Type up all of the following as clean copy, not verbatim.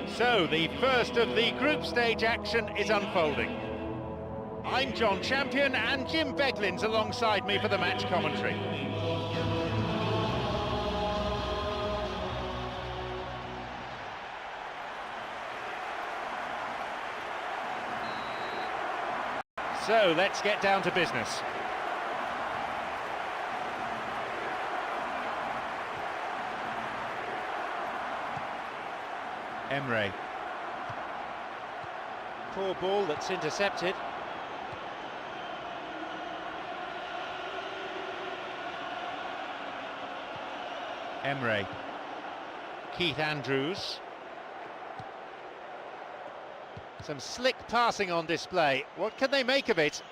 So, the first of the group stage action is unfolding. I'm John Champion and Jim Beglin's alongside me for the match commentary. So, let's get down to business. Emre. Poor ball that's intercepted. Emre. Keith Andrews. Some slick passing on display. What can they make of it?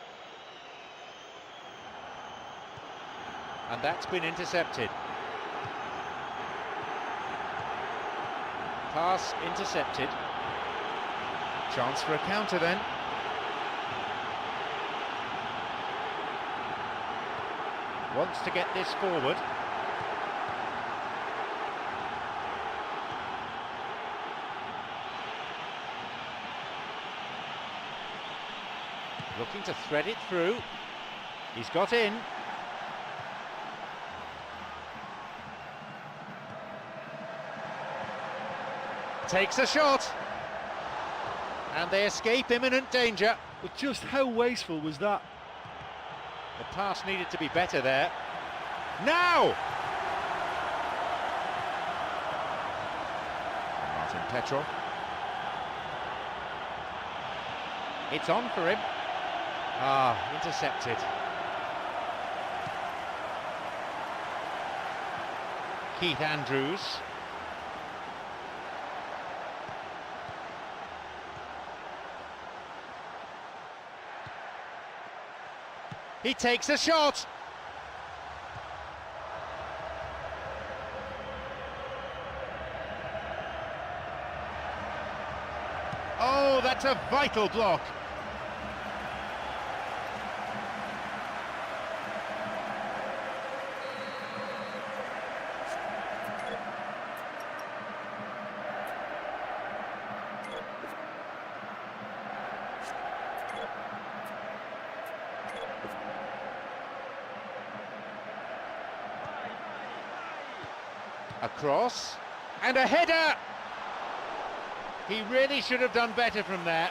And that's been intercepted. Pass intercepted. Chance for a counter then. Wants to get this forward. Looking to thread it through. He's got in. Takes a shot. And they escape imminent danger. But just how wasteful was that? The pass needed to be better there. Now! Martin Petrov. It's on for him. Intercepted. Keith Andrews. He takes a shot. Oh, that's a vital block. A cross, and a header! He really should have done better from there.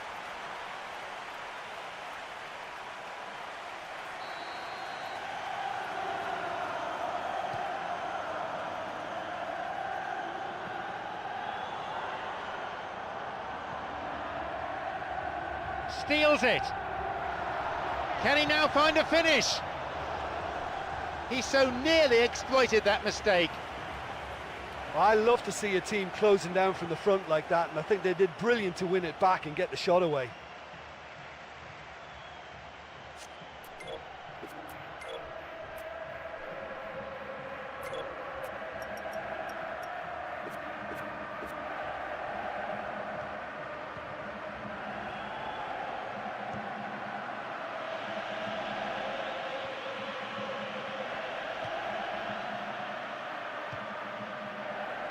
Steals it. Can he now find a finish? He so nearly exploited that mistake. I love to see a team closing down from the front like that, and I think they did brilliant to win it back and get the shot away.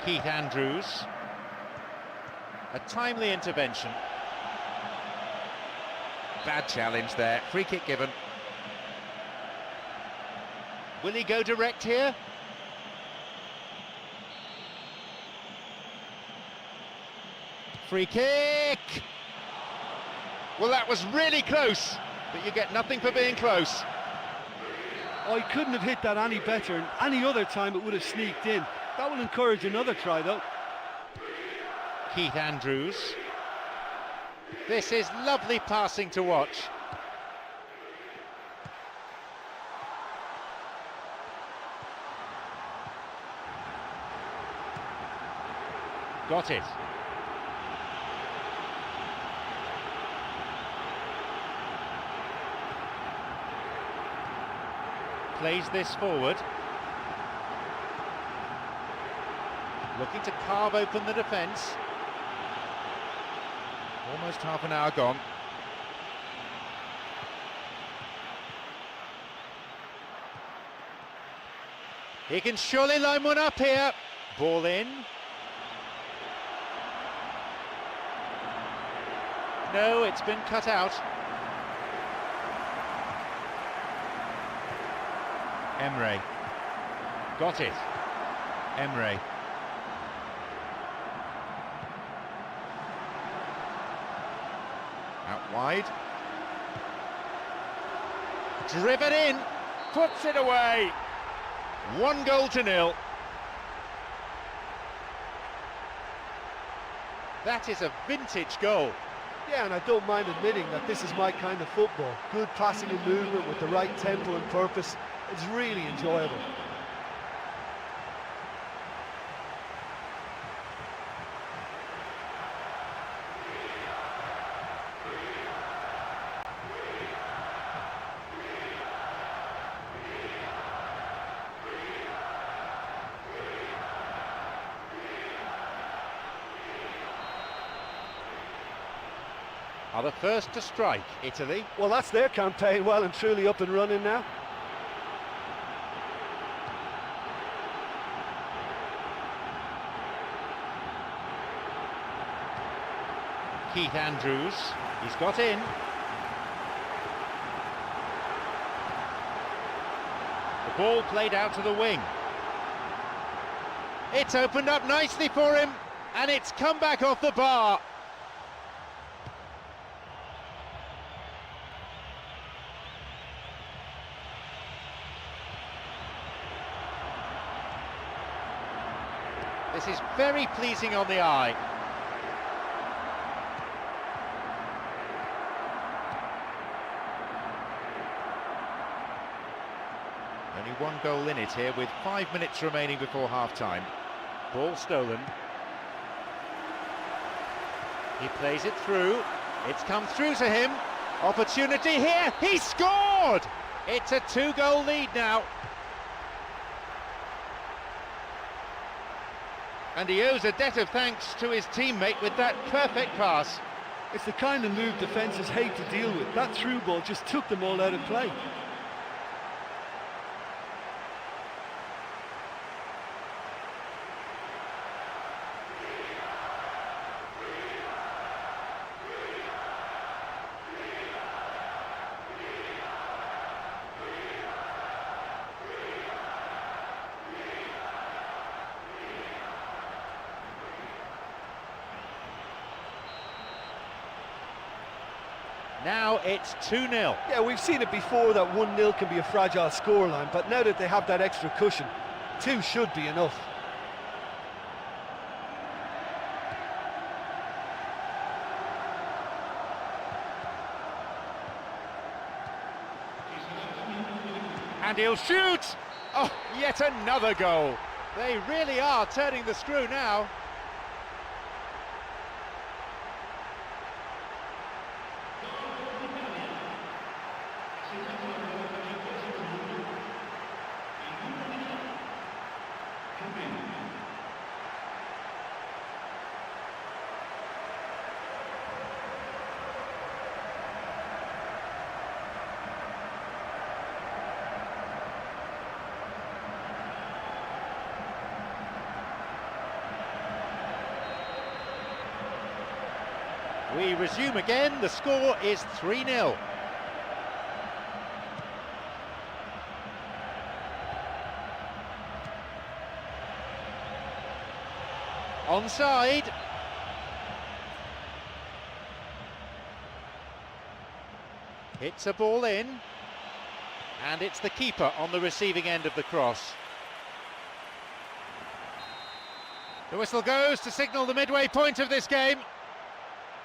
Keith Andrews. A timely intervention. Bad challenge there. Free kick given. Will he go direct here? Free kick! Well, that was really close, but you get nothing for being close. Oh, he couldn't have hit that any better, and any other time it would have sneaked in. That will encourage another try, though. Keith Andrews. This is lovely passing to watch. Got it. Plays this forward. Looking to carve open the defence. Almost half an hour gone. He can surely line one up here. Ball in. No, it's been cut out. Emre. Got it. Emre. Out wide. Driven in. Puts it away. 1-0. That is a vintage goal. Yeah, and I don't mind admitting that this is my kind of football. Good passing and movement with the right tempo and purpose. It's really enjoyable. Are the first to strike, Italy. Well, that's their campaign, well and truly up and running now. Keith Andrews, he's got in. The ball played out to the wing. It's opened up nicely for him, and it's come back off the bar. This is very pleasing on the eye. Only 1 goal in it here with 5 minutes remaining before half-time. Ball stolen. He plays it through. It's come through to him. Opportunity here. He scored! It's a 2-goal lead now. And he owes a debt of thanks to his teammate with that perfect pass. It's the kind of move defences hate to deal with. That through ball just took them all out of play. Now it's 2-0. Yeah, we've seen it before that 1-0 can be a fragile scoreline, but now that they have that extra cushion, 2 should be enough. And he'll shoot! Oh, yet another goal. They really are turning the screw now. We resume again, the score is 3-0. Onside. Hits a ball in. And it's the keeper on the receiving end of the cross. The whistle goes to signal the midway point of this game.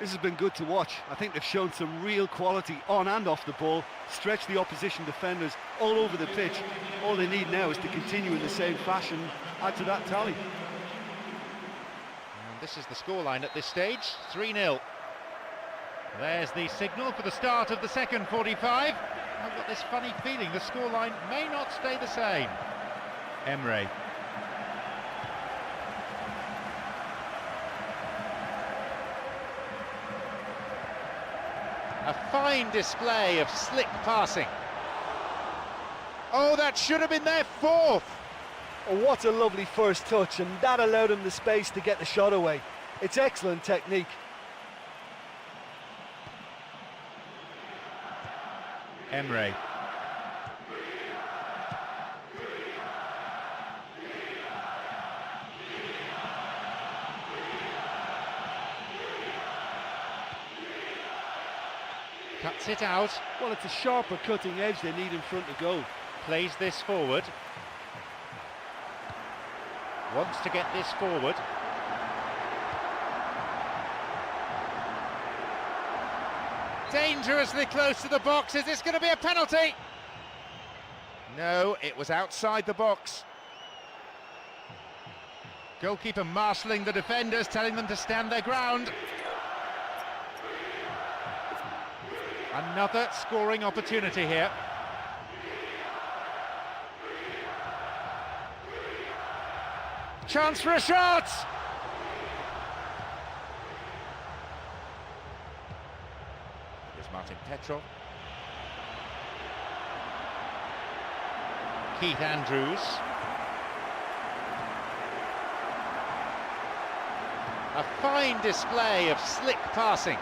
This has been good to watch. I think they've shown some real quality on and off the ball, stretched the opposition defenders all over the pitch. All they need now is to continue in the same fashion, add to that tally. And this is the scoreline at this stage, 3-0. There's the signal for the start of the second 45. I've got this funny feeling the scoreline may not stay the same. Emre. A fine display of slick passing. Oh, that should have been their fourth. Oh, what a lovely first touch, and that allowed him the space to get the shot away. It's excellent technique. Emre. Cuts it out. Well, it's a sharper cutting edge they need in front to go. Plays this forward. Wants to get this forward. Dangerously close to the box. Is this going to be a penalty? No, it was outside the box. Goalkeeper marshalling the defenders, telling them to stand their ground. Another scoring opportunity here. Chance for a shot! Here's Martin Petrov. Keith Andrews. A fine display of slick passing.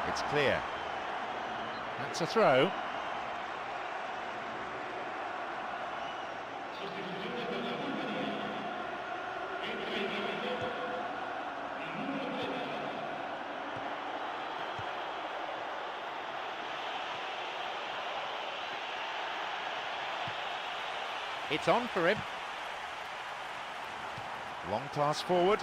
It's clear. That's a throw. It's on for him. Long pass forward.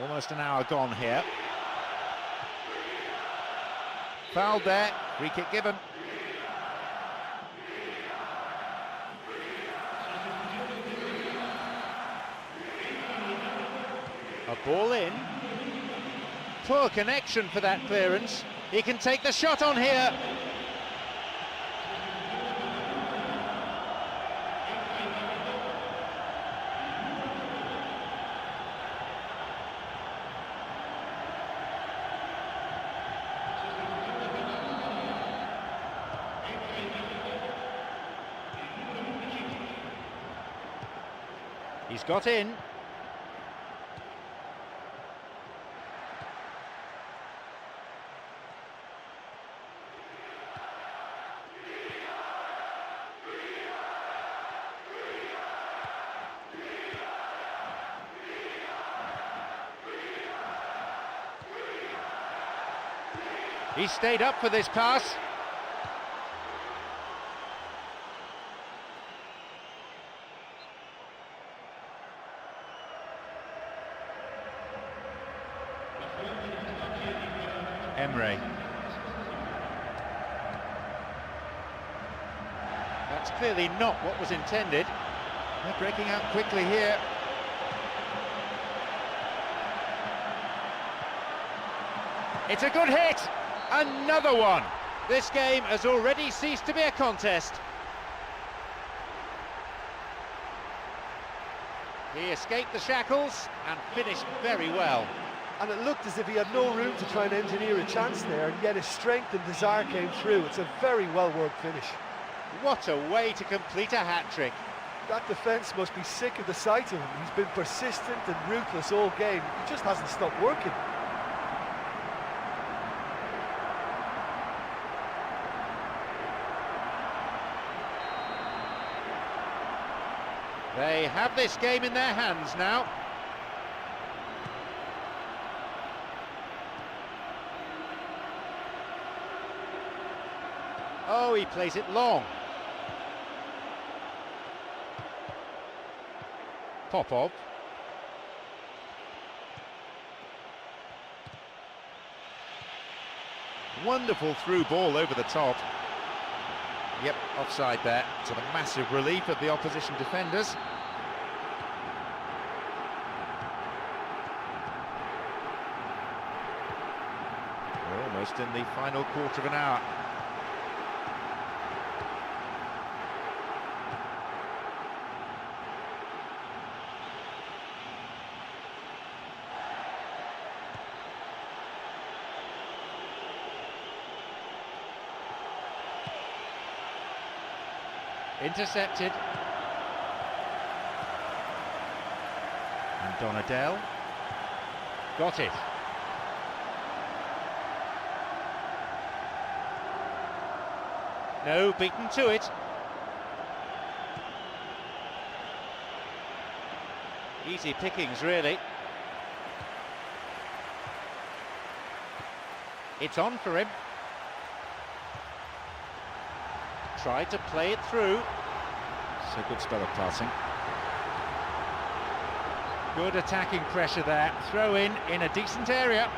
Almost an hour gone here. Fouled there, free kick given. A ball in. Poor connection for that clearance. He can take the shot on here. He's got in. He stayed up for this pass. Emre. That's clearly not what was intended. They're breaking out quickly here. It's a good hit! Another one! This game has already ceased to be a contest. He escaped the shackles and finished very well. And it looked as if he had no room to try and engineer a chance there, and yet his strength and desire came through. It's a very well-worked finish. What a way to complete a hat-trick. That defence must be sick of the sight of him. He's been persistent and ruthless all game. He just hasn't stopped working. They have this game in their hands now. Oh, he plays it long. Popov. Wonderful through ball over the top. Yep, offside there, to the massive relief of the opposition defenders. We're almost in the final quarter of an hour. Intercepted. And Donadell got it. No, beaten to it. Easy pickings, really. It's on for him. Tried to play it through. So good spell of passing. Good attacking pressure there. Throw in a decent area.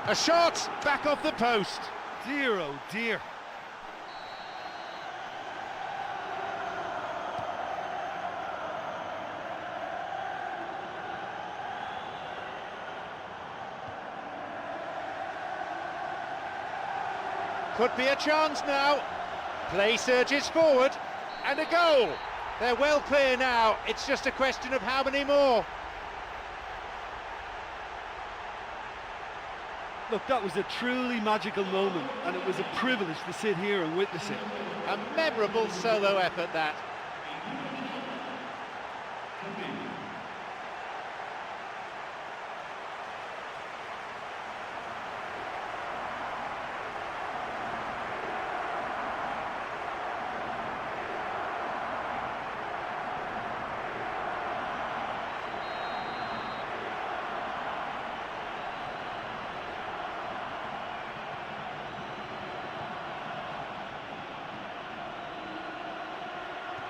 A shot back off the post. Dear, oh dear. Could be a chance now. Play surges forward, and a goal. They're well clear now. It's just a question of how many more. Look, that was a truly magical moment, and it was a privilege to sit here and witness it. A memorable solo effort, that.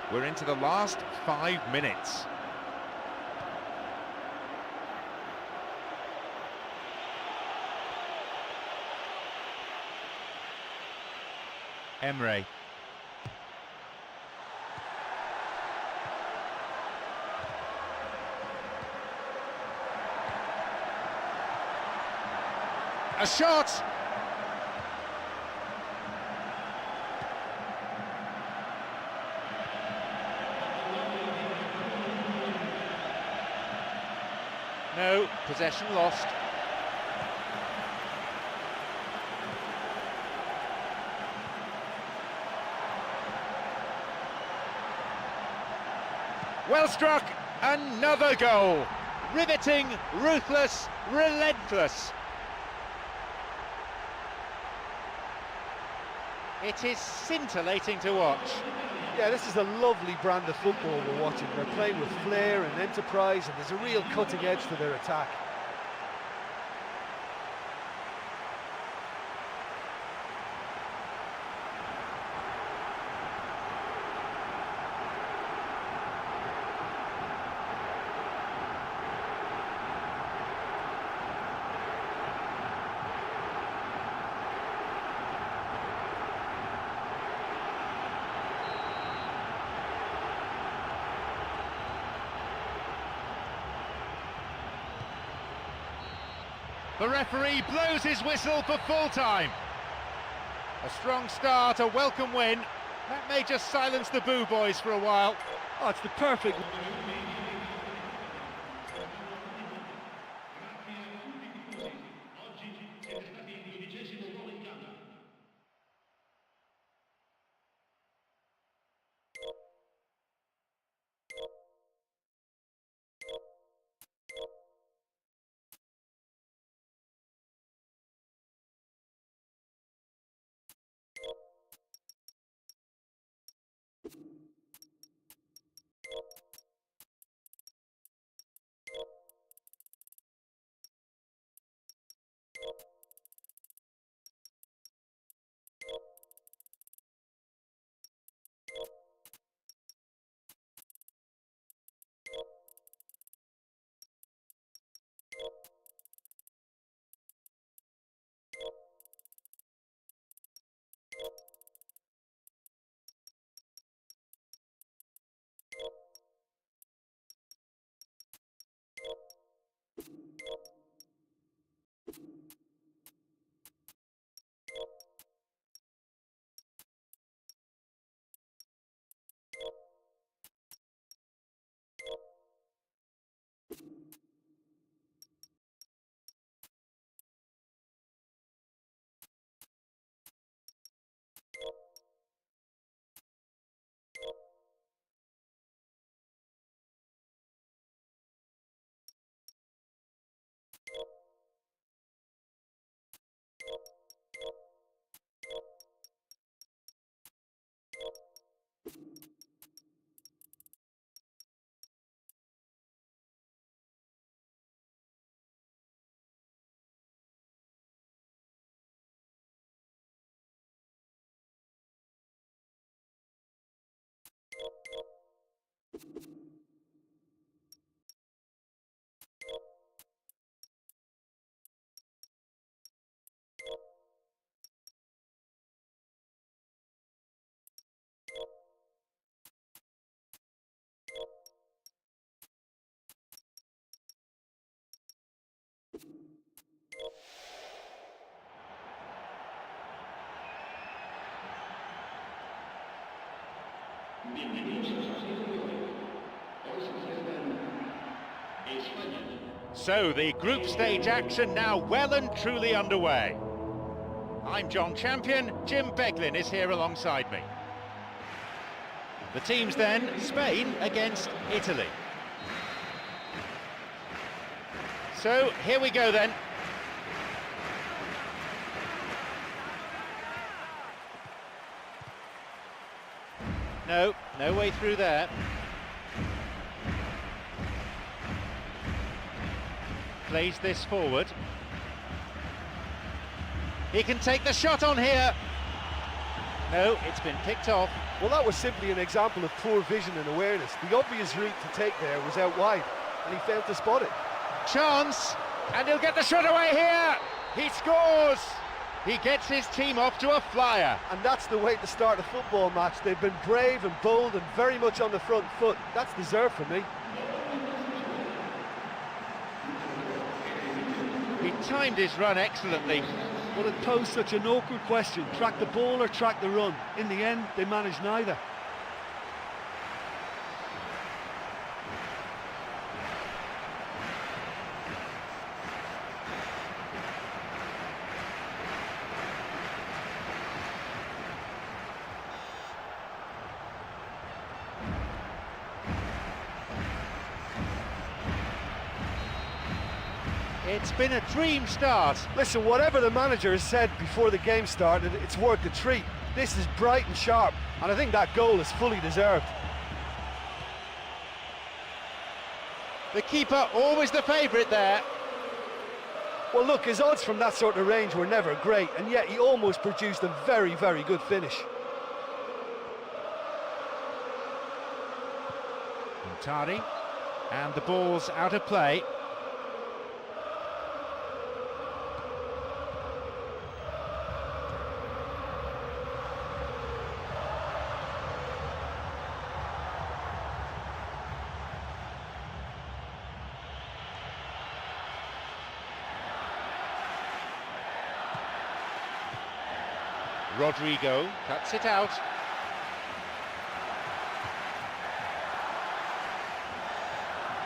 We're into the last 5 minutes. Emre. A shot! No, possession lost. Well struck, another goal. Riveting, ruthless, relentless. It is scintillating to watch. Yeah, this is a lovely brand of football we're watching. They're playing with flair and enterprise, and there's a real cutting edge to their attack. The referee blows his whistle for full time. A strong start, a welcome win. That may just silence the boo boys for a while. Oh, it's the perfect... So the group stage action now well and truly underway. I'm John Champion, Jim Beglin is here alongside me. The teams then, Spain against Italy. So here we go then. No way through there. Plays this forward. He can take the shot on here. No, it's been picked off. Well, that was simply an example of poor vision and awareness. The obvious route to take there was out wide, and he failed to spot it. Chance, and he'll get the shot away here. He scores. He gets his team off to a flyer. And that's the way to start a football match. They've been brave and bold and very much on the front foot. That's deserved for me. He timed his run excellently. Well, it posed such an awkward question. Track the ball or track the run? In the end, they managed neither. It's been a dream start. Listen, whatever the manager has said before the game started, it's worth the treat. This is bright and sharp, and I think that goal is fully deserved. The keeper always the favourite there. Well, look, his odds from that sort of range were never great, and yet he almost produced a very, very good finish. Tari, and the ball's out of play. Rodrigo cuts it out.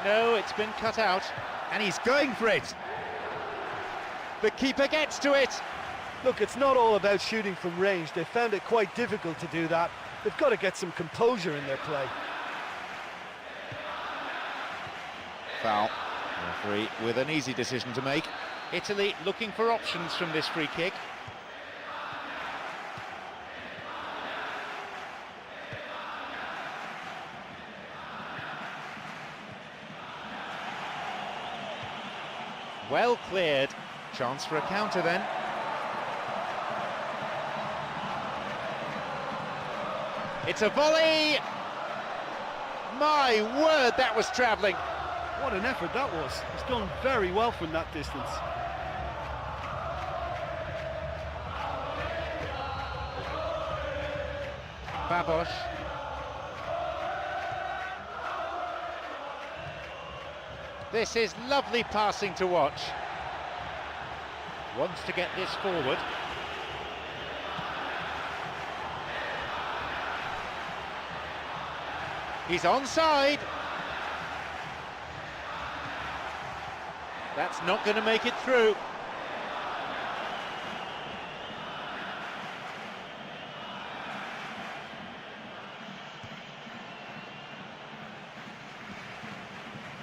No, it's been cut out, and he's going for it. The keeper gets to it. Look, it's not all about shooting from range. They found it quite difficult to do that. They've got to get some composure in their play. Foul. Referee with an easy decision to make. Italy looking for options from this free kick. Well cleared. Chance for a counter then. It's a volley! My word, that was travelling. What an effort that was. He's done very well from that distance. Babos. This is lovely passing to watch. Wants to get this forward. He's onside. That's not going to make it through.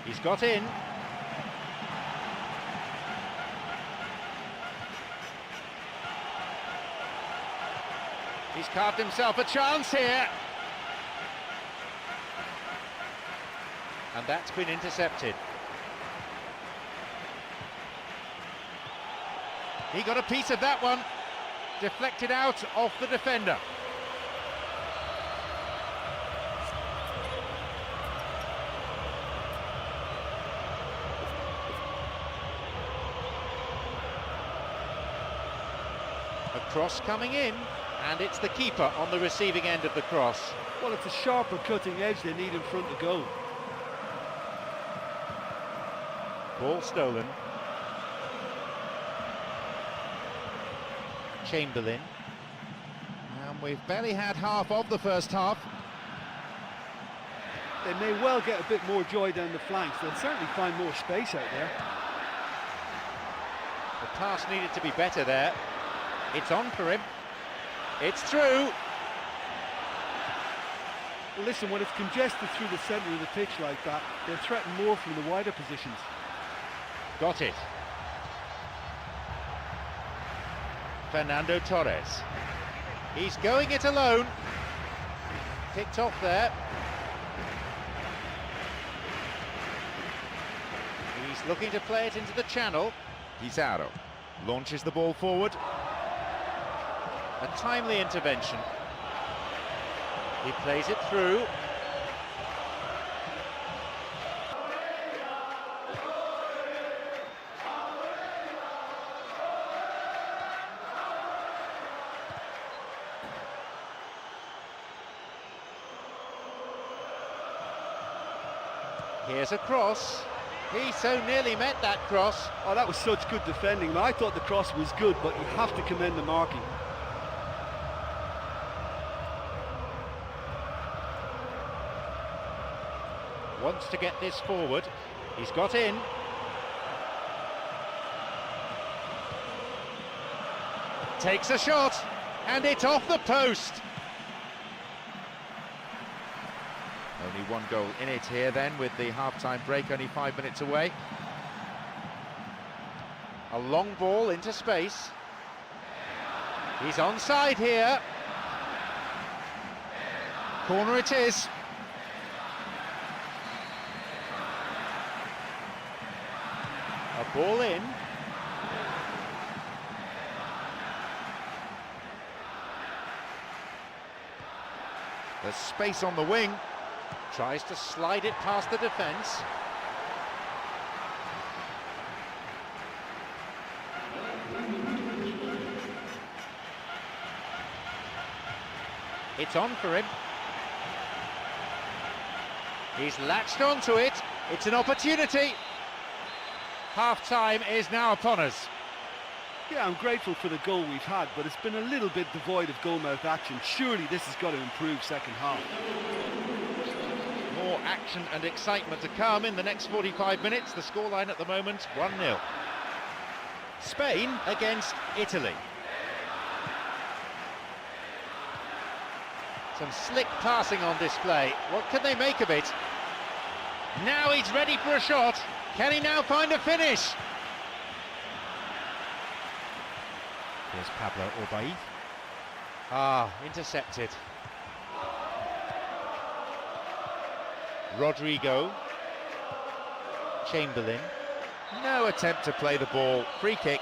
He's got in. He's carved himself a chance here. And that's been intercepted. He got a piece of that one. Deflected out off the defender. A cross coming in, and it's the keeper on the receiving end of the cross. Well, it's a sharper cutting edge they need in front of goal. Ball stolen. Chamberlain. And we've barely had half of the first half. They may well get a bit more joy down the flanks. They'll certainly find more space out there. The pass needed to be better there. It's on for him. It's through. Well, listen, when it's congested through the centre of the pitch like that, they'll threaten more from the wider positions. Got it. Fernando Torres. He's going it alone. Picked off there. He's looking to play it into the channel. Pizarro launches the ball forward. A timely intervention. He plays it through. Here's a cross. He so nearly met that cross. Oh, that was such good defending. I thought the cross was good, but you have to commend the marking. Wants to get this forward. He's got in. Takes a shot, and it's off the post. Only one goal in it here then, with the half-time break only 5 minutes away. A long ball into space. He's onside here. Corner it is. A ball in. There's space on the wing. Tries to slide it past the defence. It's on for him. He's latched onto it. It's an opportunity. Half-time is now upon us. Yeah, I'm grateful for the goal we've had, but it's been a little bit devoid of goal-mouth action. Surely this has got to improve second half. More action and excitement to come in the next 45 minutes. The scoreline at the moment, 1-0. Spain against Italy. Some slick passing on display. What can they make of it? Now he's ready for a shot. Can he now find a finish? Here's Pablo Orbaiz. Ah, intercepted. Rodrigo. Chamberlain. No attempt to play the ball. Free kick.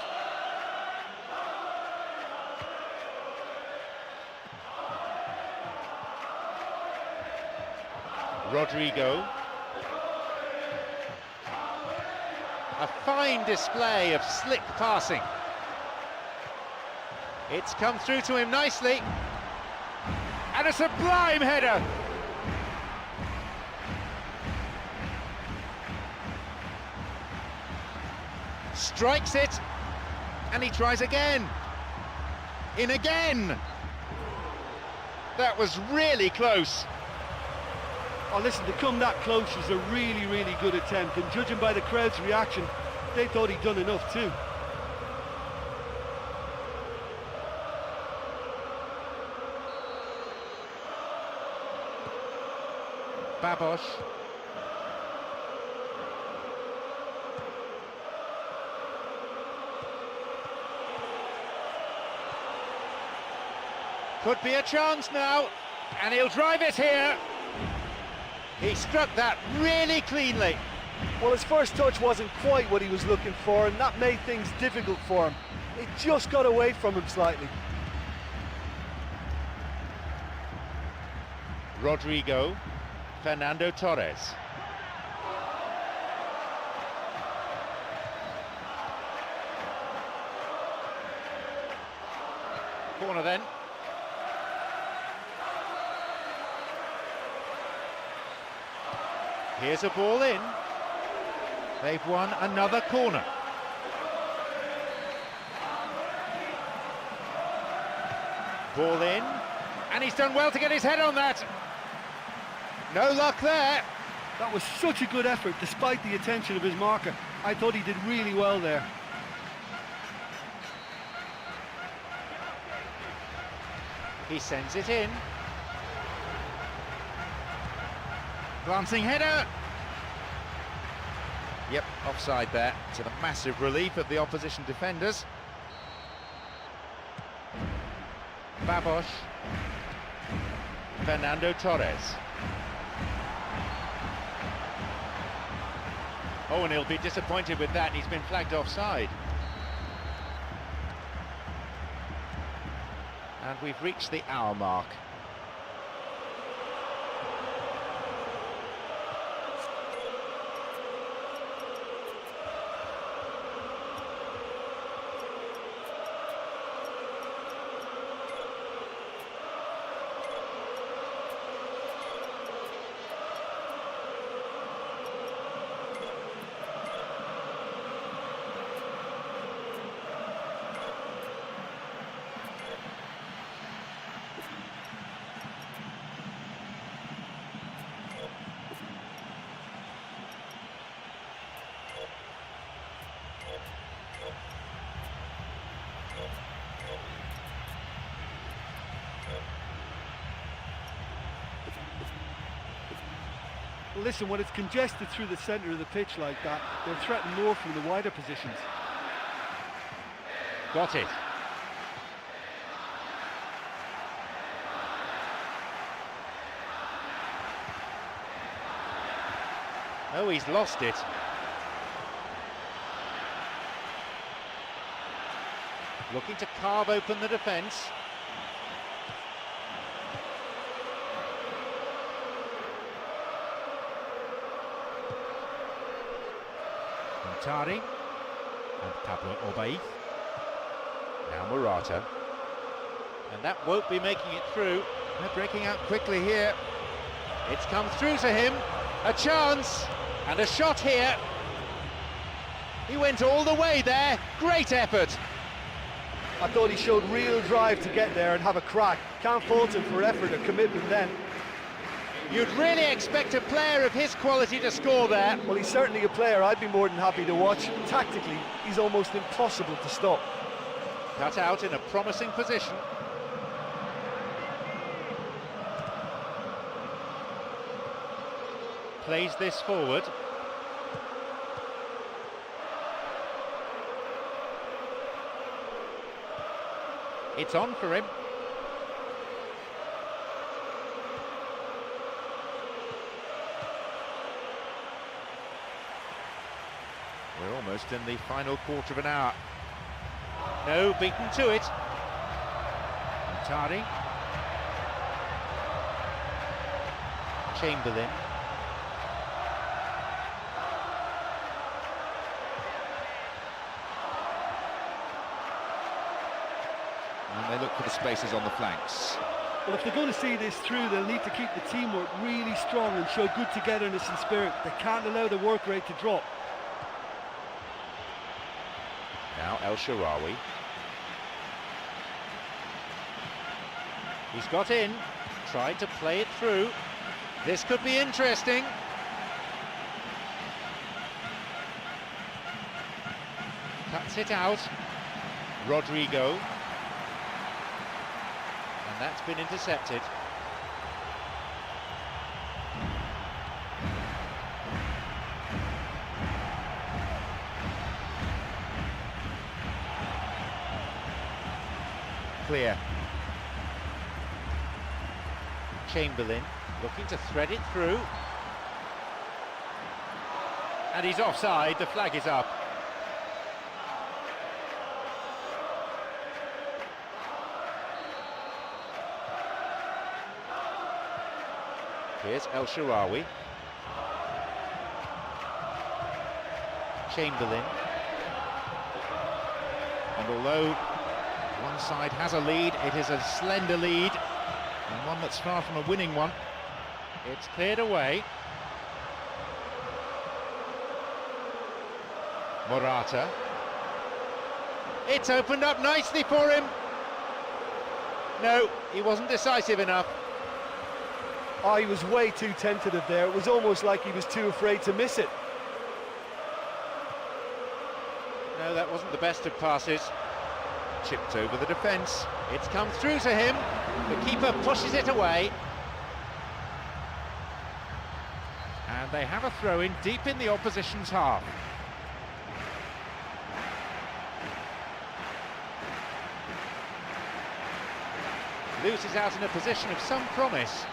Rodrigo. A fine display of slick passing. It's come through to him nicely. And a sublime header. Strikes it. And he tries again. In again. That was really close. Oh, listen, to come that close was a really, really good attempt, and judging by the crowd's reaction, they thought he'd done enough too. Babos. Could be a chance now, and he'll drive it here. He struck that really cleanly. Well, his first touch wasn't quite what he was looking for, and that made things difficult for him. It just got away from him slightly. Rodrigo. Fernando Torres. Corner then. Here's a ball in. They've won another corner. Ball in. And he's done well to get his head on that. No luck there. That was such a good effort, despite the attention of his marker. I thought he did really well there. He sends it in. Glancing header. Yep, offside there, to the massive relief of the opposition defenders. Babos. Fernando Torres. Oh, and he'll be disappointed with that. He's been flagged offside. And we've reached the hour mark. Well, listen, when it's congested through the centre of the pitch like that, they're threatened more from the wider positions. Got it. Oh, he's lost it. Looking to carve open the defence. Tari and Pablo Obaid. Now Morata. And that won't be making it through. They're breaking out quickly here. It's come through to him. A chance and a shot here. He went all the way there. Great effort. I thought he showed real drive to get there and have a crack. Can't fault him for effort or commitment then. You'd really expect a player of his quality to score there. Well, he's certainly a player I'd be more than happy to watch. Tactically, he's almost impossible to stop. Cut out in a promising position. Plays this forward. It's on for him. We're almost in the final quarter of an hour. No, beaten to it. Tari. Chamberlain. And they look for the spaces on the flanks. Well, if they're going to see this through, they'll need to keep the teamwork really strong and show good togetherness and spirit. They can't allow the work rate to drop. Now El Shaarawy. He's got in, tried to play it through. This could be interesting. Cuts it out. Rodrigo. And that's been intercepted. Clear. Chamberlain looking to thread it through. And he's offside, the flag is up. Here's El Shaarawy. Chamberlain. And although one side has a lead, it is a slender lead, and one that's far from a winning one. It's cleared away. Morata. It's opened up nicely for him. No, he wasn't decisive enough. Oh, he was way too tentative there. It was almost like he was too afraid to miss it. No, that wasn't the best of passes. Chipped over the defence. It's come through to him. The keeper pushes it away. And they have a throw-in deep in the opposition's half. Loses out in a position of some promise.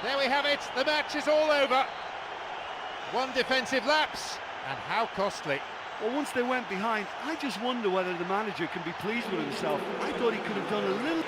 There we have it, the match is all over. One defensive lapse, and how costly. Well, once they went behind, I just wonder whether the manager can be pleased with himself. I thought he could have done a little...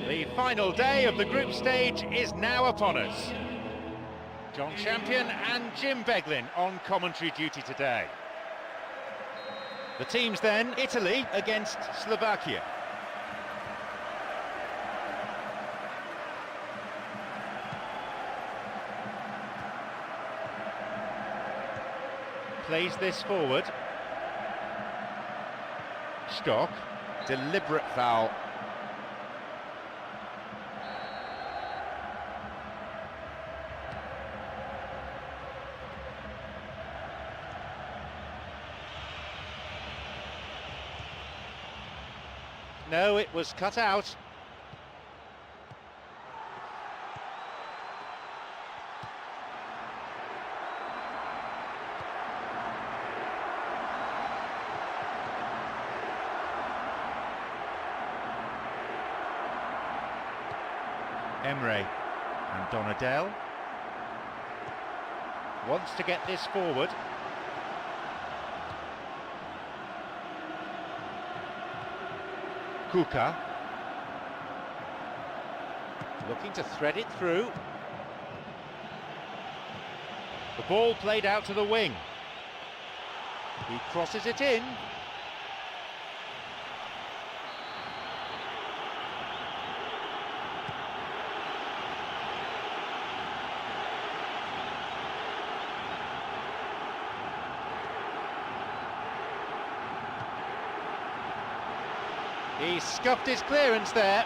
The final day of the group stage is now upon us. John Champion and Jim Beglin on commentary duty today. The teams then, Italy against Slovakia. Plays this forward. Stock, deliberate foul. No, it was cut out. Emre and Donadell wants to get this forward. Kuka looking to thread it through. The ball played out to the wing. He crosses it in. He scuffed his clearance there.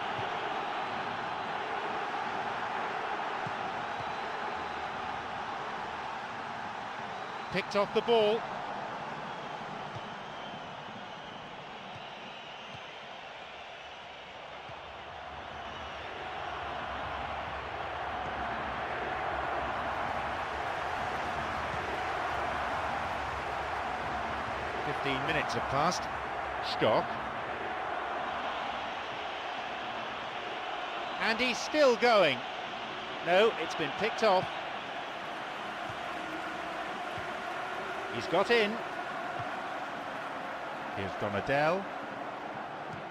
Picked off the ball. 15 minutes have passed. Stock. And he's still going. No, it's been picked off. He's got in. Here's Donadell.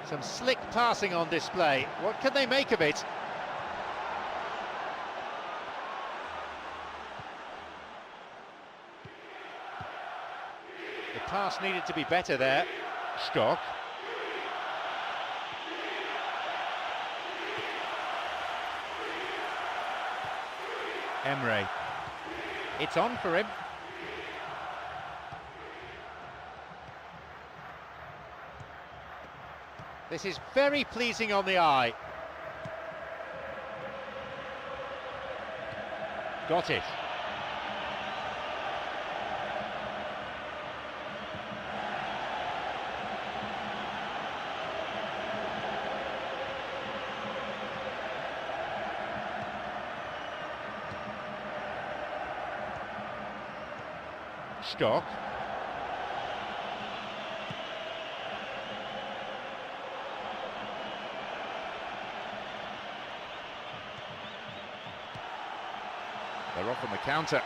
Some slick passing on display. What can they make of it? The pass needed to be better there. Stock. Emre. It's on for him. This is very pleasing on the eye. Got it. Stock. They're off on the counter.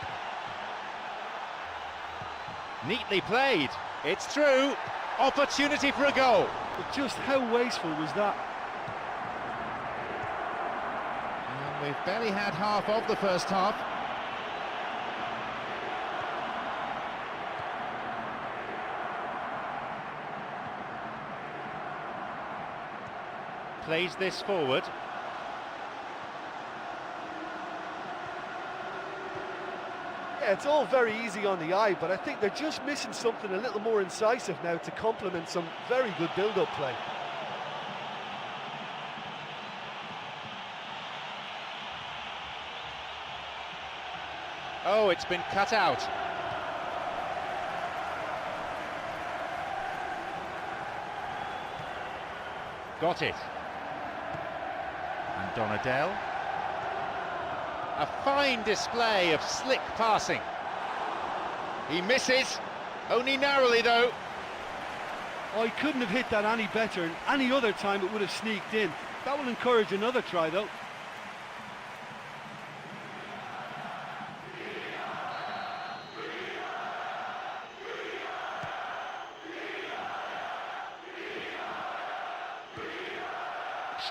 Neatly played. It's through. Opportunity for a goal. But just how wasteful was that? And we've barely had half of the first half. Plays this forward. Yeah, it's all very easy on the eye, but I think they're just missing something a little more incisive now to complement some very good build-up play. Oh, it's been cut out. Got it. And Donadell. A fine display of slick passing. He misses, only narrowly though. Oh, he couldn't have hit that any better, and any other time it would have sneaked in. That will encourage another try though.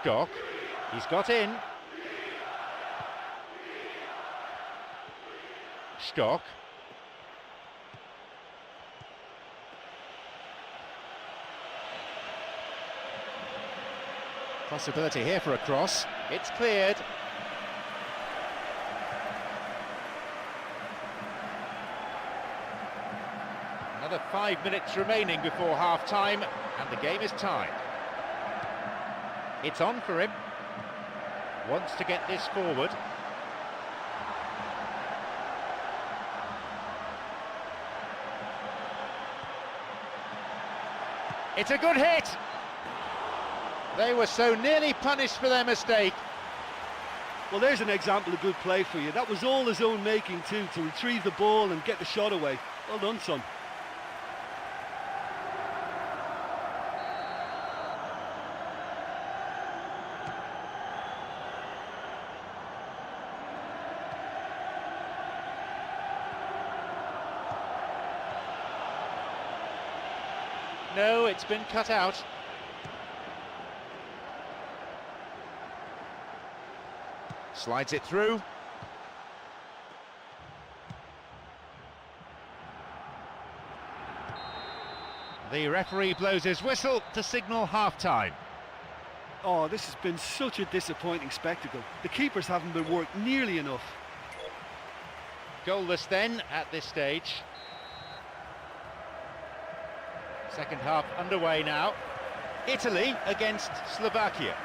Stock. He's got in. Stock. Possibility here for a cross. It's cleared. Another 5 minutes remaining before half-time, and the game is tied. It's on for him. Wants to get this forward. It's a good hit! They were so nearly punished for their mistake. Well, there's an example of good play for you. That was all his own making too, to retrieve the ball and get the shot away. Well done, son. No, it's been cut out. Slides it through. The referee blows his whistle to signal half-time. Oh, this has been such a disappointing spectacle. The keepers haven't been worked nearly enough. Goalless then at this stage. Second half underway now. Italy against Slovakia.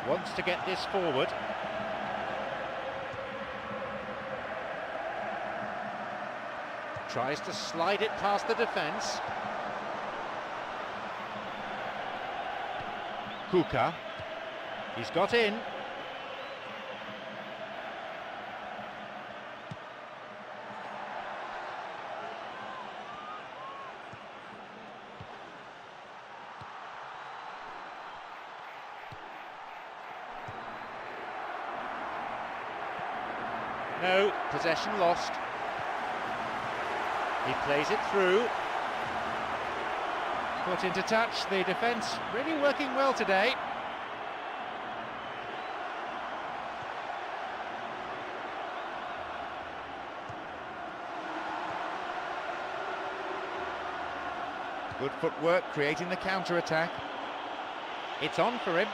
Wants to get this forward. Tries to slide it past the defence. Kuka. He's got in. No, possession lost. He plays it through. Put into touch, the defence really working well today. Good footwork, creating the counter-attack. It's on for him.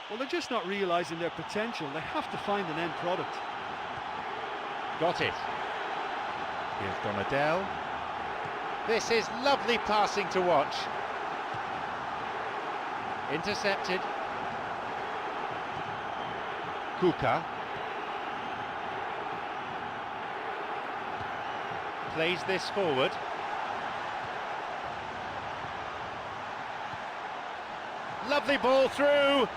Well, they're just not realising their potential. They have to find an end product. Got it. Here's Donadell. This is lovely passing to watch. Intercepted. Kuka. Plays this forward. Lovely ball through.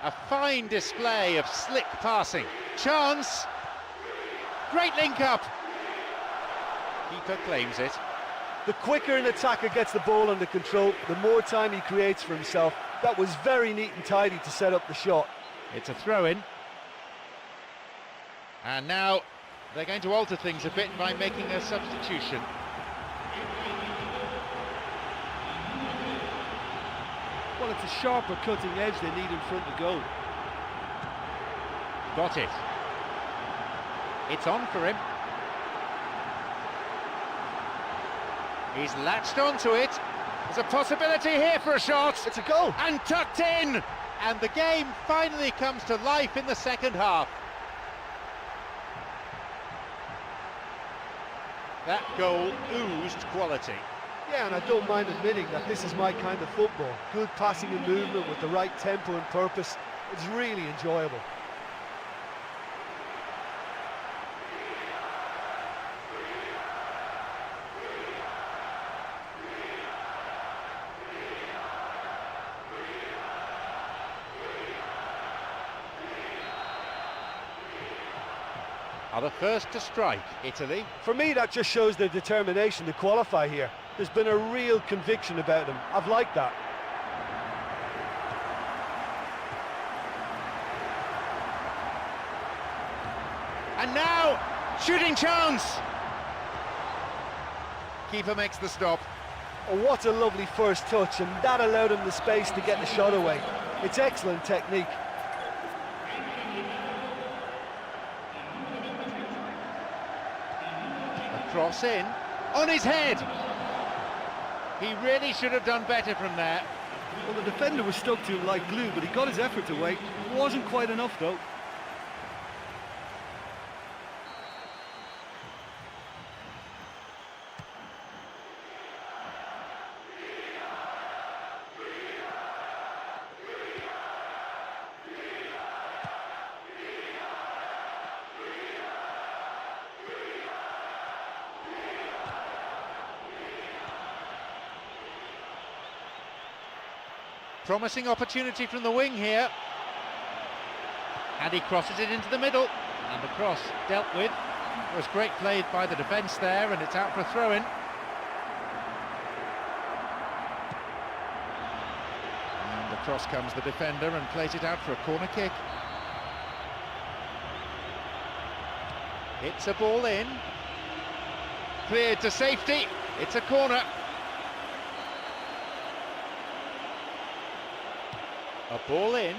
A fine display of slick passing. Chance. Great link-up. Keeper claims it. The quicker an attacker gets the ball under control, the more time he creates for himself. That was very neat and tidy to set up the shot. It's a throw-in. And now they're going to alter things a bit by making a substitution. Well, it's a sharper cutting edge they need in front of goal. Got it. It's on for him. He's latched onto it. There's a possibility here for a shot. It's a goal. And tucked in. And the game finally comes to life in the second half. That goal oozed quality. Yeah, and I don't mind admitting that this is my kind of football. Good passing and movement with the right tempo and purpose. It's really enjoyable. Are the first to strike, Italy. For me, that just shows their determination to qualify here. There's been a real conviction about them. I've liked that. And now, shooting chance! Keeper makes the stop. Oh, what a lovely first touch, and that allowed him the space to get the shot away. It's excellent technique. A cross in, on his head! He really should have done better from there. Well, the defender was stuck to him like glue, but he got his effort away. It wasn't quite enough, though. Promising opportunity from the wing here. And he crosses it into the middle. And the cross dealt with. It was great play by the defence there, and it's out for a throw-in. And across comes the defender and plays it out for a corner kick. It's a ball in. Cleared to safety. It's a corner. A ball in,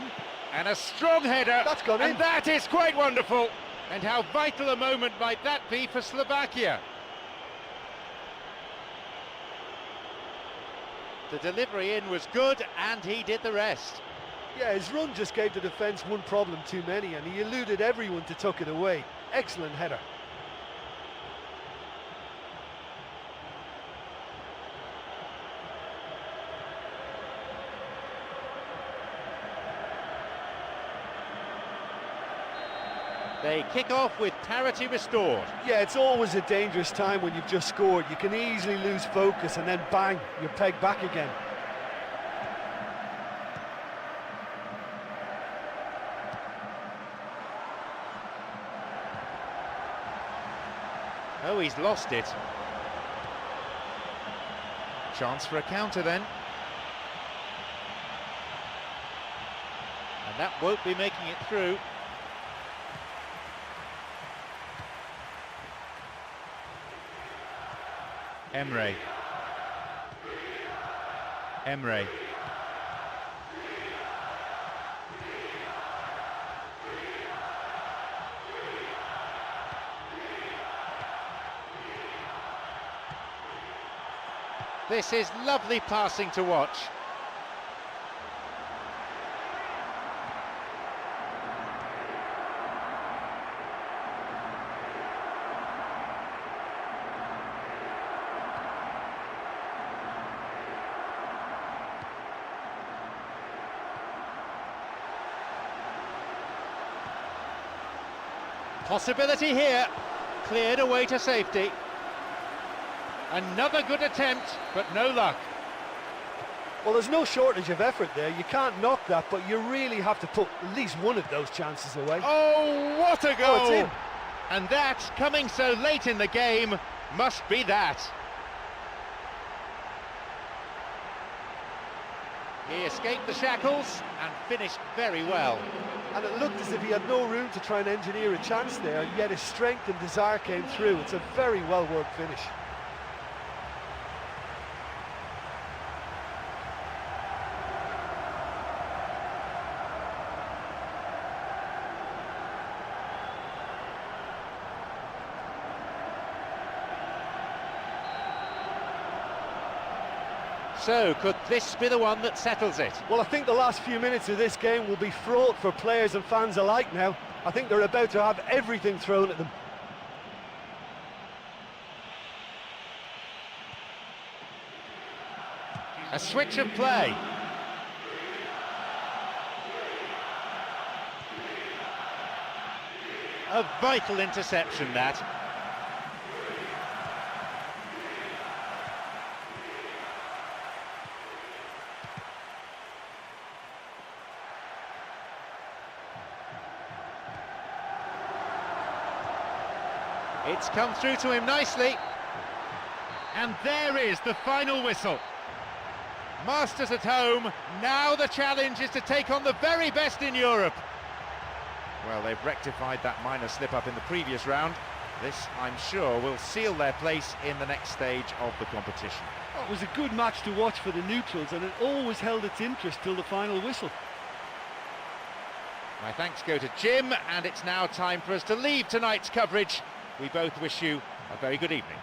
and a strong header. That's gone in. And that is quite wonderful. And how vital a moment might that be for Slovakia. The delivery in was good, and he did the rest. Yeah, his run just gave the defence one problem too many, and he eluded everyone to tuck it away. Excellent header. They kick off with parity restored. Yeah, it's always a dangerous time when you've just scored. You can easily lose focus and then bang, you're pegged back again. Oh, he's lost it. Chance for a counter then. And that won't be making it through. Emre. This is lovely passing to watch. Possibility here, cleared away to safety. Another good attempt, but no luck. Well, there's no shortage of effort there. You can't knock that, but you really have to put at least one of those chances away. Oh, what a goal! Oh, it's in. And that, coming so late in the game, must be that. He escaped the shackles and finished very well. And it looked as if he had no room to try and engineer a chance there, yet his strength and desire came through. It's a very well-worked finish. So, could this be the one that settles it? Well, I think the last few minutes of this game will be fraught for players and fans alike now. I think they're about to have everything thrown at them. A switch of play. A vital interception, that. It's come through to him nicely. And there is the final whistle. Masters at home, now the challenge is to take on the very best in Europe. Well, they've rectified that minor slip-up in the previous round. This, I'm sure, will seal their place in the next stage of the competition. It was a good match to watch for the neutrals, and it always held its interest till the final whistle. My thanks go to Jim, and it's now time for us to leave tonight's coverage. We both wish you a very good evening.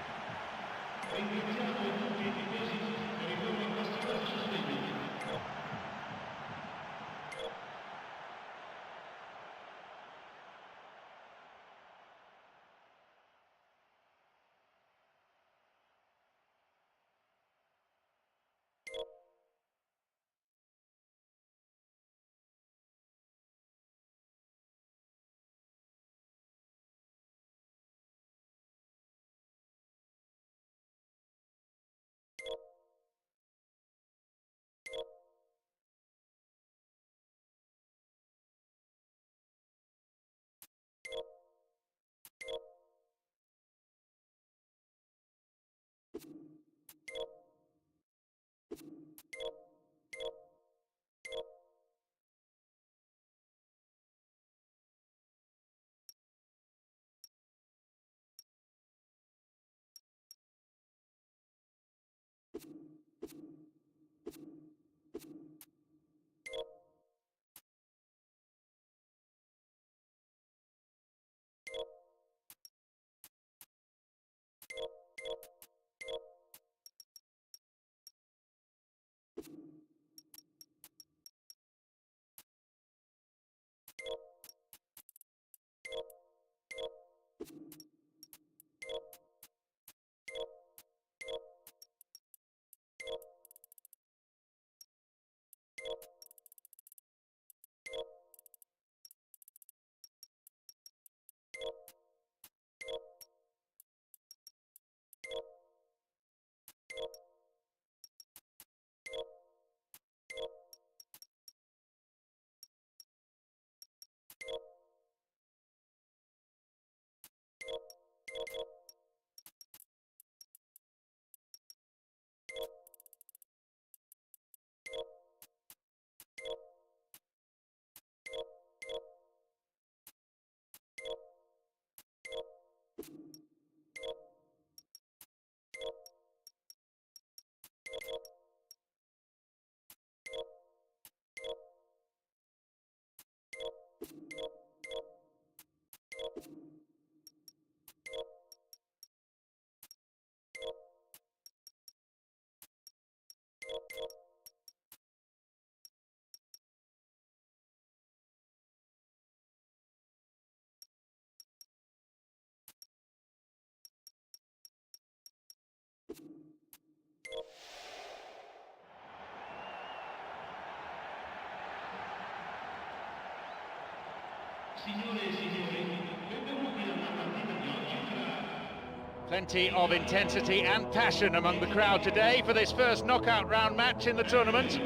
Plenty of intensity and passion among the crowd today for this first knockout round match in the tournament.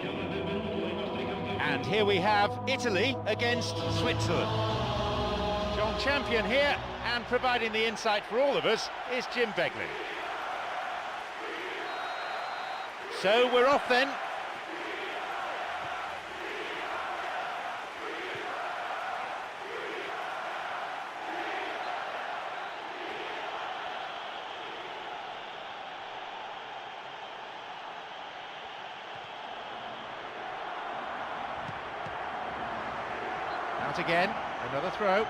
And here we have Italy against Switzerland. John Champion here, and providing the insight for all of us is Jim Beglin. So we're off then. Out again, another throw.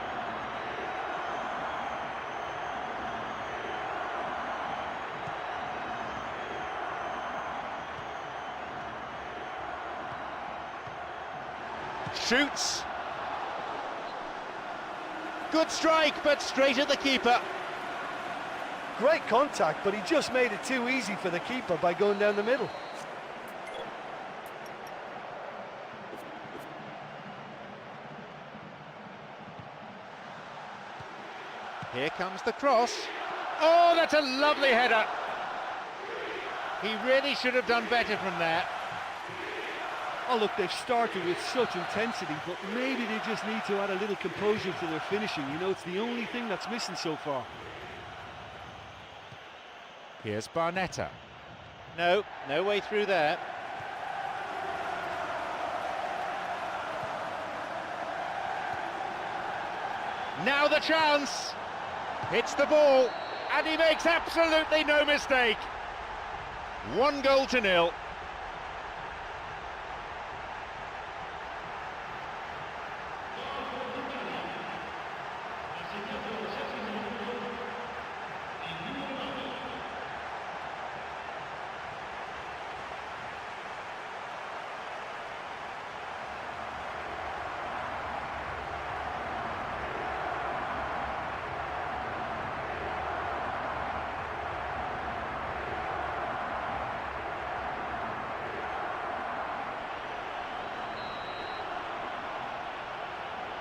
Shoots. Good strike, but straight at the keeper. Great contact, but he just made it too easy for the keeper by going down the middle. Here comes the cross. Oh, that's a lovely header. He really should have done better from there. Oh look, they've started with such intensity, but maybe they just need to add a little composure to their finishing. You know, it's the only thing that's missing so far. Here's Barnetta. No way through there. Now the chance. Hits the ball, and he makes absolutely no mistake. 1-0.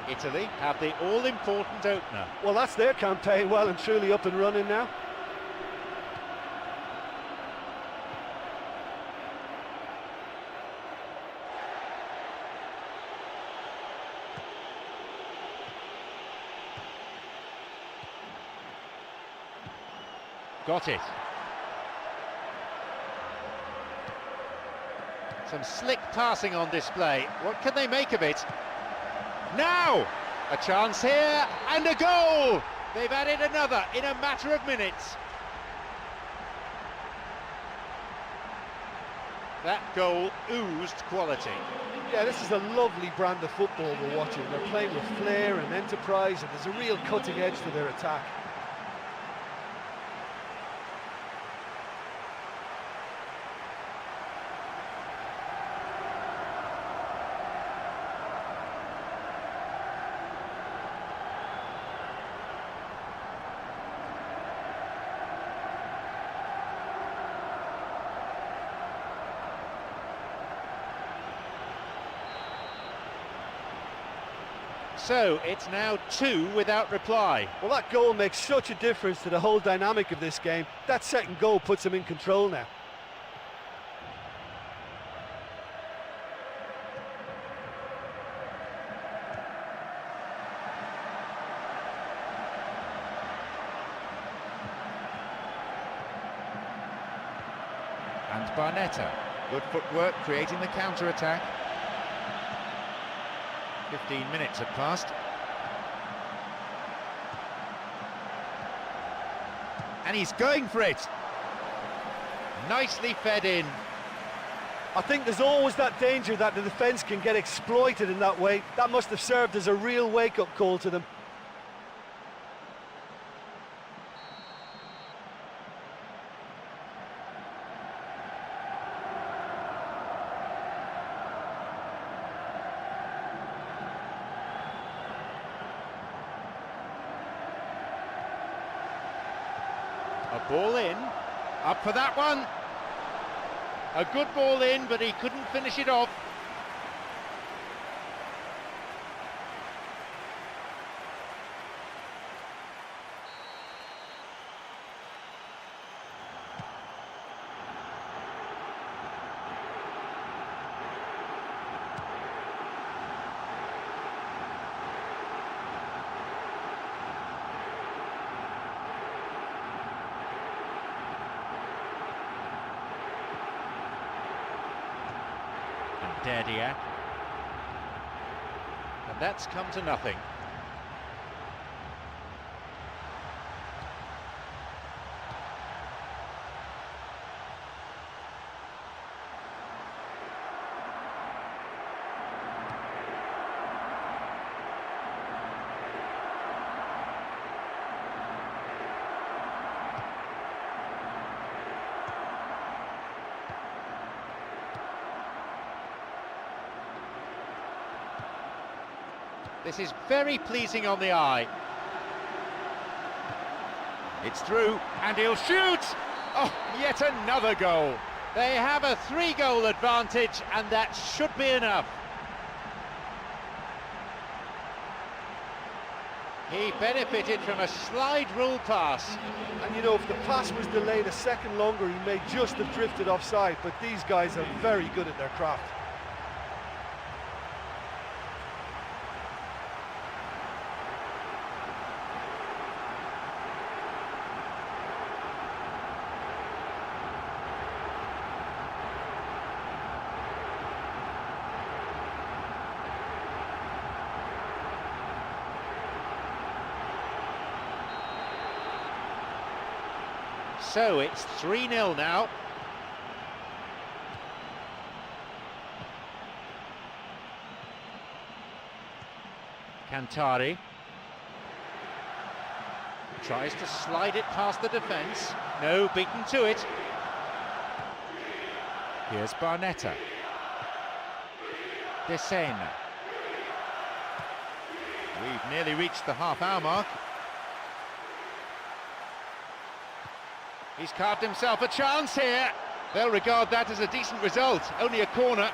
Italy have the all-important opener. Well, that's their campaign well and truly up and running now. Got it. Some slick passing on display. What can they make of it? Now, a chance here, and a goal! They've added another in a matter of minutes. That goal oozed quality. Yeah, this is a lovely brand of football we're watching. They're playing with flair and enterprise, and there's a real cutting edge to their attack. So it's now 2 without reply. Well, that goal makes such a difference to the whole dynamic of this game. That second goal puts them in control now. And Barnetta, good footwork, creating the counter-attack. 15 minutes have passed. And he's going for it. Nicely fed in. I think there's always that danger that the defence can get exploited in that way. That must have served as a real wake-up call to them. A ball in, up for that one. A good ball in, but he couldn't finish it off. Derdiak. And that's come to nothing. This is very pleasing on the eye. It's through, and he'll shoot! Oh, yet another goal. They have a 3-goal advantage, and that should be enough. He benefited from a slide rule pass. And you know, if the pass was delayed a second longer, he may just have drifted offside, but these guys are very good at their craft. So it's 3-0 now. Cantari tries to slide it past the defence. No, beaten to it. Here's Barnetta. Desena. We've nearly reached the half-hour mark. He's carved himself a chance here. They'll regard that as a decent result. Only a corner.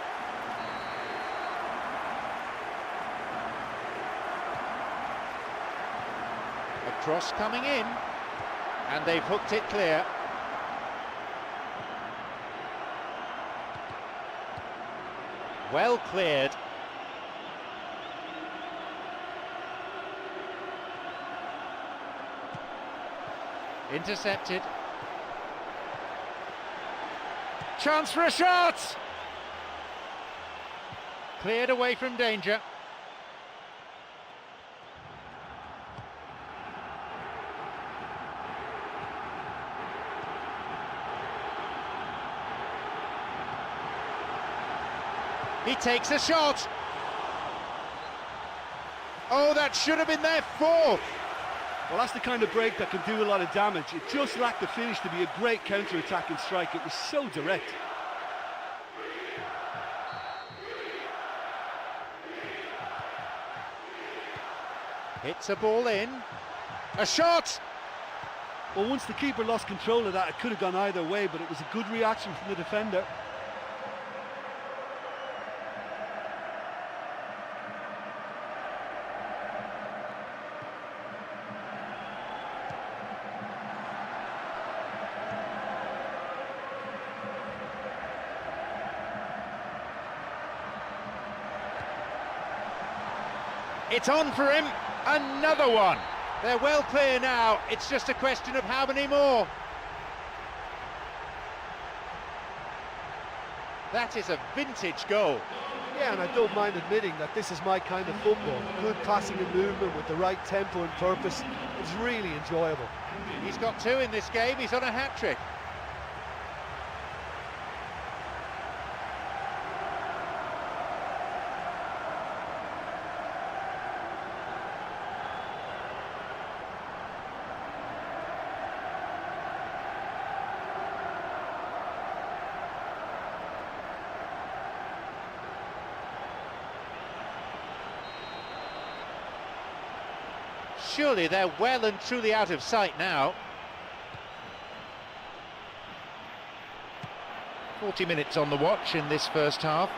A cross coming in. And they've hooked it clear. Well cleared. Intercepted. Chance for a shot! Cleared away from danger. He takes a shot. Oh, that should have been their fourth. Well, that's the kind of break that can do a lot of damage. It just lacked the finish to be a great counter-attacking strike. It was so direct. Hits a ball in. A shot! Well, once the keeper lost control of that, it could have gone either way, but it was a good reaction from the defender. It's on for him, another one. They're well clear now, it's just a question of how many more. That is a vintage goal. Yeah, and I don't mind admitting that this is my kind of football. Good passing and movement with the right tempo and purpose. It's really enjoyable. He's got 2 in this game, he's on a hat-trick. Surely they're well and truly out of sight now. 40 minutes on the watch in this first half.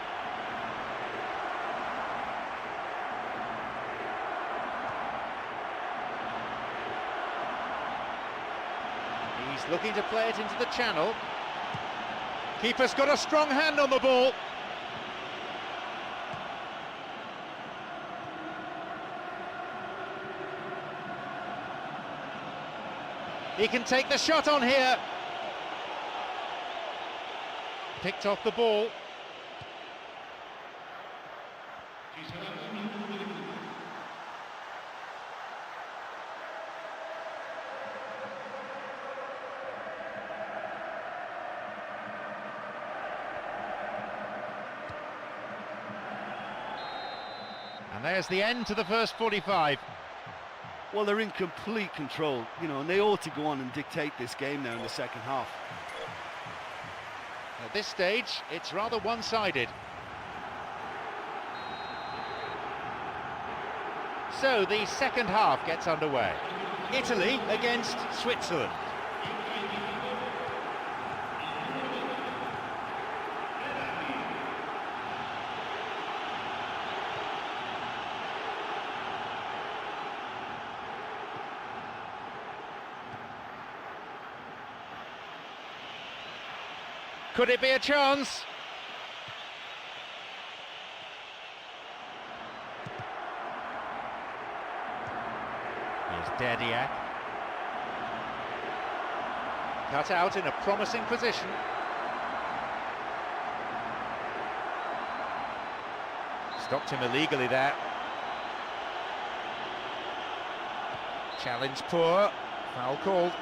He's looking to play it into the channel. Keeper's got a strong hand on the ball. He can take the shot on here. Picked off the ball. And there's the end to the first 45. Well, they're in complete control, you know, and they ought to go on and dictate this game now in the second half. At this stage, it's rather one-sided. So the second half gets underway. Italy against Switzerland. Could it be a chance? Here's Dediak. Cut out in a promising position. Stopped him illegally there. Challenge poor. Foul called.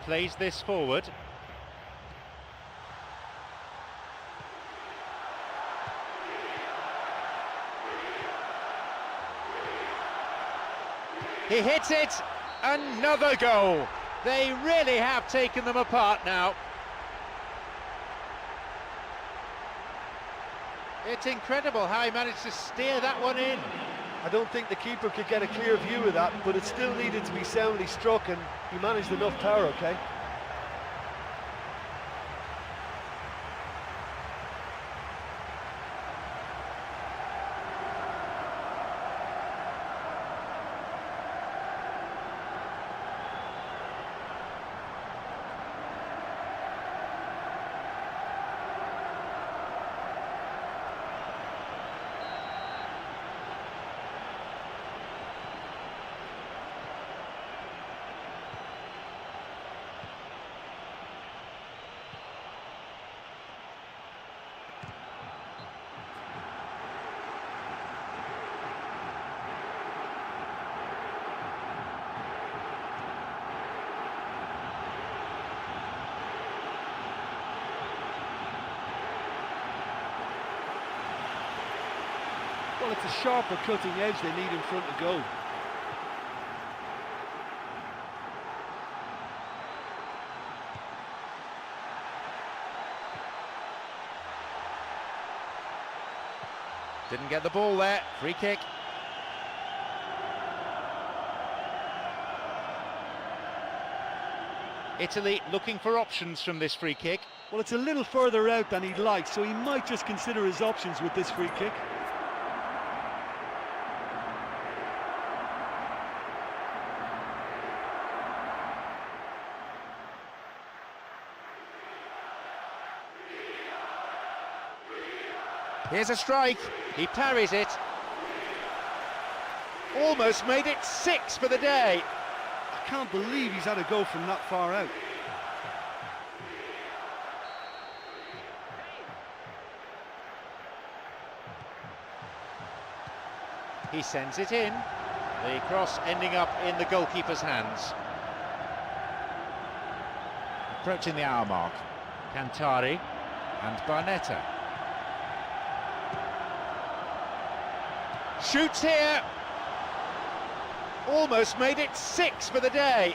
Plays this forward. He hits it, another goal. They really have taken them apart now. It's incredible how he managed to steer that one in. I don't think the keeper could get a clear view of that, but it still needed to be soundly struck, and he managed enough power, okay? Well, it's a sharper cutting edge they need in front of goal. Didn't get the ball there, free kick. Italy looking for options from this free kick. Well, it's a little further out than he'd like, so he might just consider his options with this free kick. Here's a strike, he parries it. Almost made it 6 for the day. I can't believe he's had a go from that far out. He sends it in. The cross ending up in the goalkeeper's hands. Approaching the hour mark. Cantari and Barnetta. Shoots here. Almost made it 6 for the day.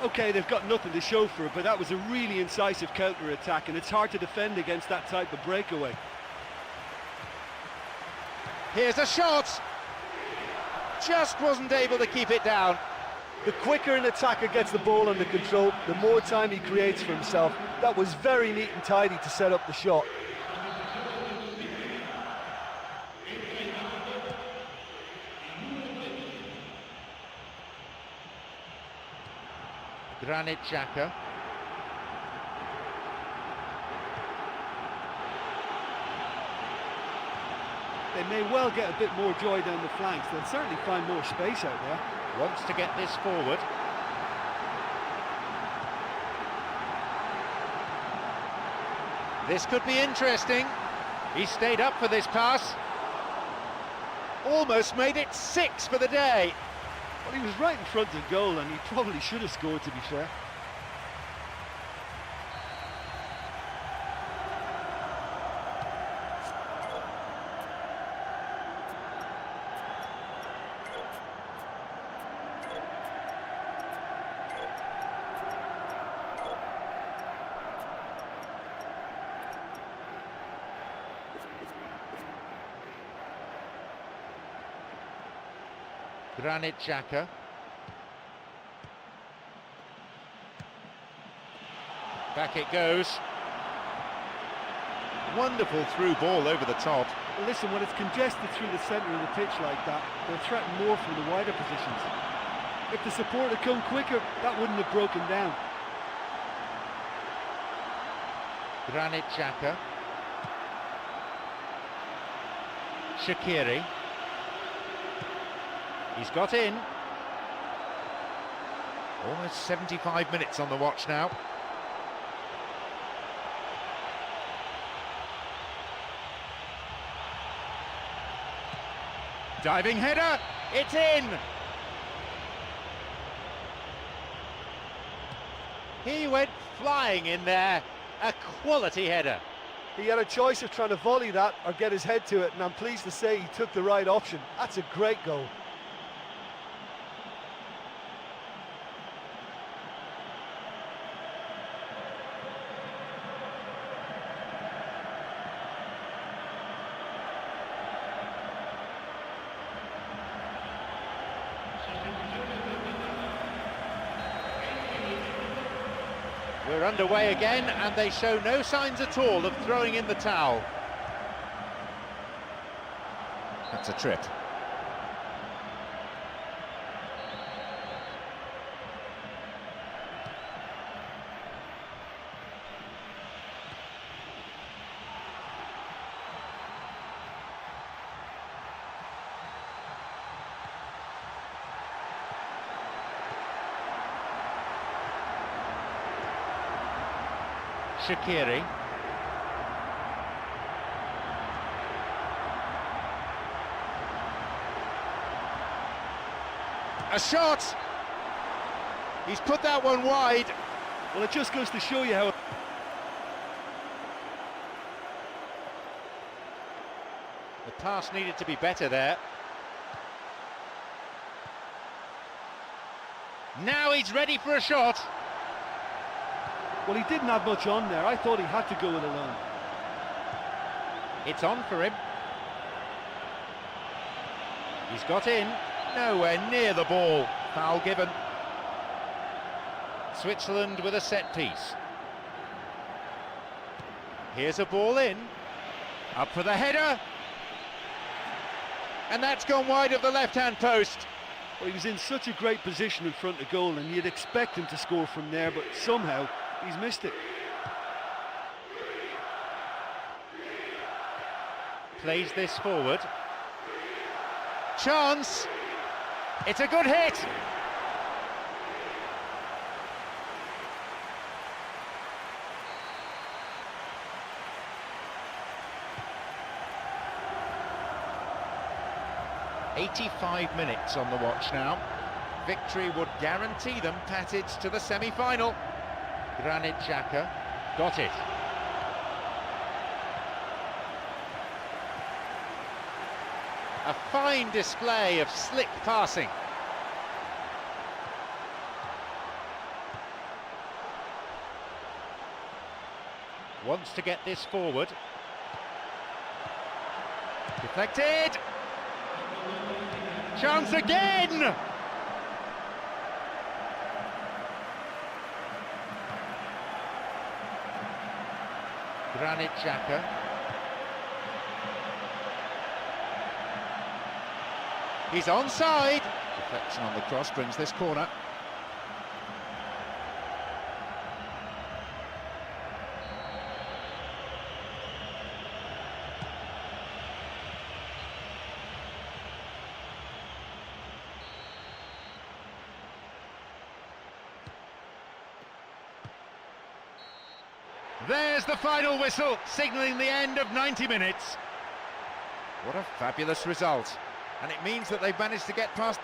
Okay, they've got nothing to show for it, but that was a really incisive counter-attack, and it's hard to defend against that type of breakaway. Here's a shot. Just wasn't able to keep it down. The quicker an attacker gets the ball under control, the more time he creates for himself. That was very neat and tidy to set up the shot. Granit Xhaka. They may well get a bit more joy down the flanks. They'll certainly find more space out there. Wants to get this forward. This could be interesting. He stayed up for this pass. Almost made it 6 for the day. Well, he was right in front of goal and he probably should have scored, to be fair. Granit Xhaka. Back it goes. Wonderful through ball over the top. Well, listen, when it's congested through the centre of the pitch like that, they'll threaten more from the wider positions. If the support had come quicker, that wouldn't have broken down. Granit Xhaka. Shaqiri. He's got in. Almost 75 minutes on the watch now. Diving header, it's in! He went flying in there, a quality header. He had a choice of trying to volley that or get his head to it, and I'm pleased to say he took the right option. That's a great goal. We're underway again, and they show no signs at all of throwing in the towel. That's a trip. Shaqiri. A shot! He's put that one wide. Well, it just goes to show you how... The pass needed to be better there. Now he's ready for a shot. Well, he didn't have much on there. I thought he had to go it alone. It's on for him. He's got in. Nowhere near the ball. Foul given. Switzerland with a set piece. Here's a ball in. Up for the header. And that's gone wide of the left-hand post. Well, he was in such a great position in front of goal, and you'd expect him to score from there, but somehow he's missed it. Plays this forward. Chance. It's a good hit. "85 minutes on the watch now. Victory would guarantee them passage to the semi-final. Granit Xhaka got it. A fine display of slick passing. Wants to get this forward. Deflected. Chance again! Granit Xhaka. He's onside. Deflection on the cross brings this corner. There's the final whistle, signalling the end of 90 minutes. What a fabulous result. And it means that they've managed to get past...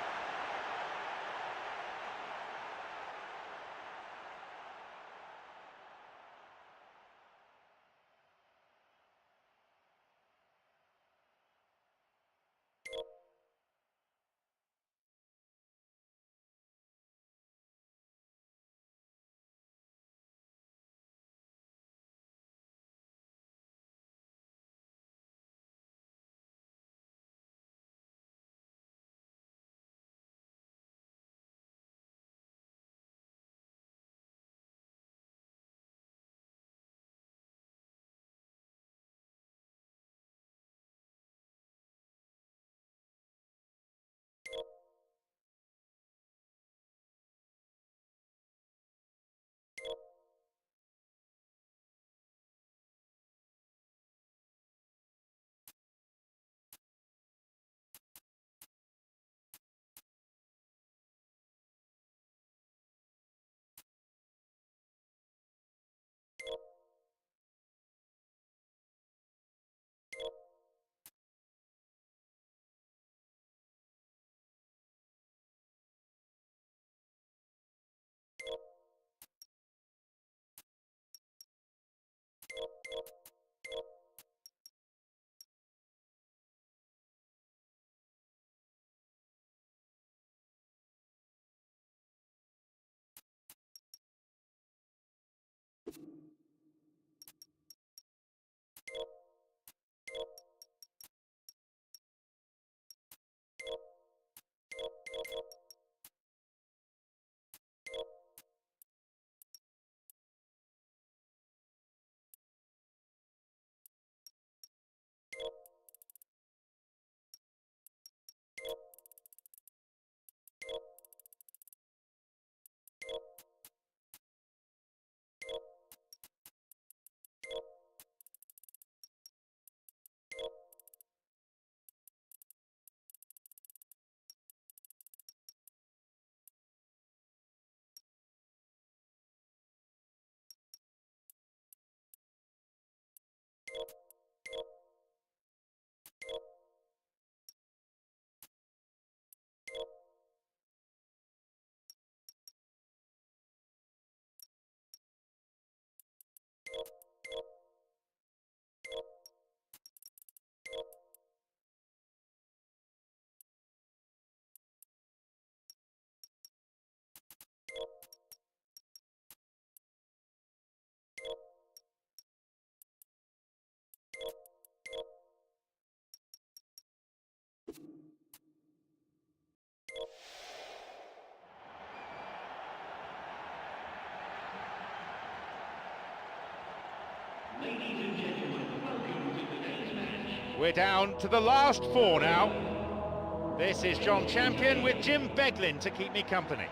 We're down to the last 4 now. This is John Champion with Jim Beglin to keep me company.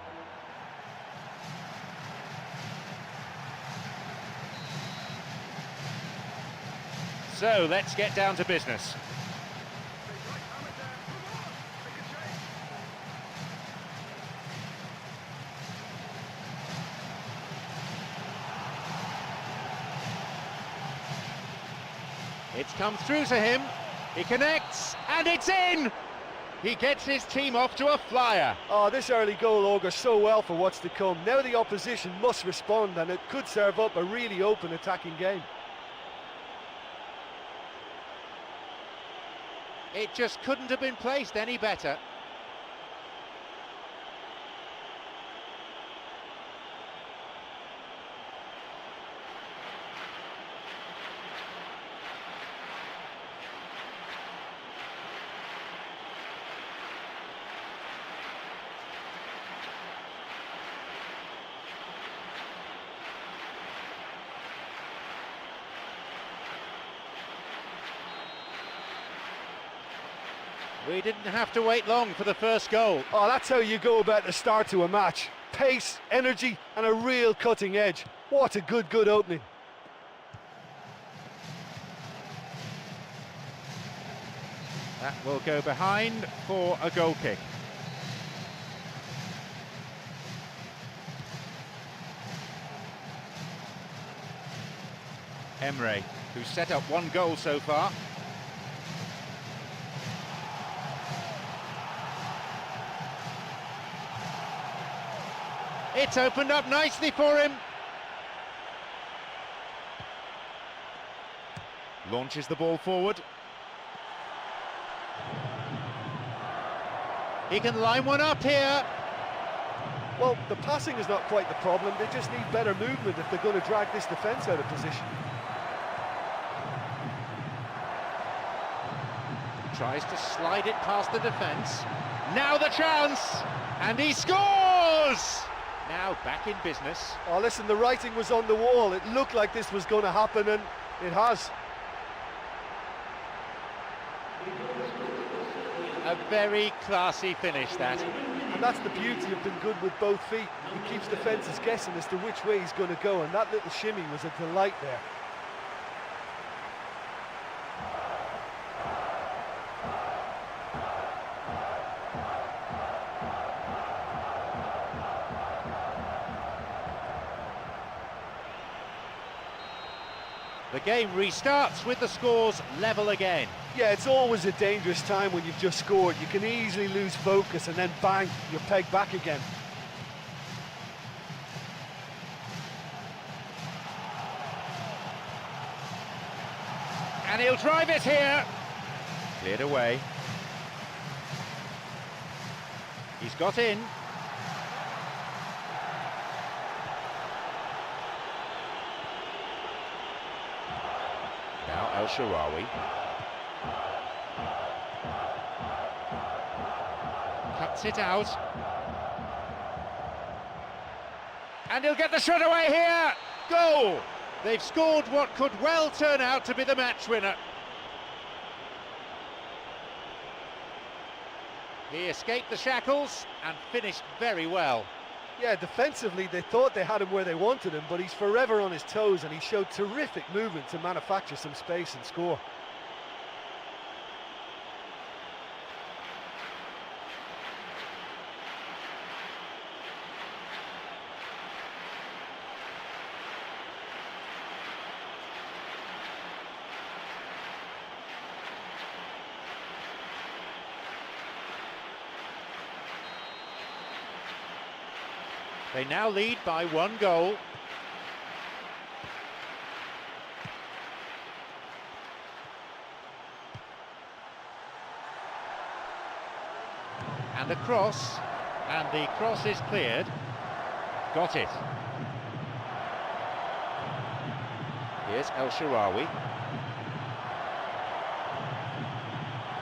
So let's get down to business. It's come through to him, he connects, and it's in! He gets his team off to a flyer. Oh, this early goal augurs so well for what's to come. Now the opposition must respond, and it could serve up a really open attacking game. It just couldn't have been placed any better. We didn't have to wait long for the first goal. Oh, that's how you go about the start to a match. Pace, energy, and a real cutting edge. What a good opening. That will go behind for a goal kick. Emre, who's set up 1 goal so far. It's opened up nicely for him. Launches the ball forward. He can line one up here. Well, the passing is not quite the problem. They just need better movement if they're going to drag this defence out of position. Tries to slide it past the defence. Now the chance! And he scores! Now back in business. Oh, listen, the writing was on the wall. It looked like this was going to happen, and it has. A very classy finish, that. And that's the beauty of being good with both feet. He keeps defences guessing as to which way he's going to go, and that little shimmy was a delight there. The game restarts with the scores level again. Yeah, it's always a dangerous time when you've just scored. You can easily lose focus and then bang, you're pegged back again. And he'll drive it here. Cleared away. He's got in. Now El Shaarawy. Cuts it out. And he'll get the shot away here. Goal! They've scored what could well turn out to be the match winner. He escaped the shackles and finished very well. Yeah, defensively they thought they had him where they wanted him, but he's forever on his toes, and he showed terrific movement to manufacture some space and score. They now lead by 1 goal. And the cross is cleared. Got it. Here's El Shaarawy.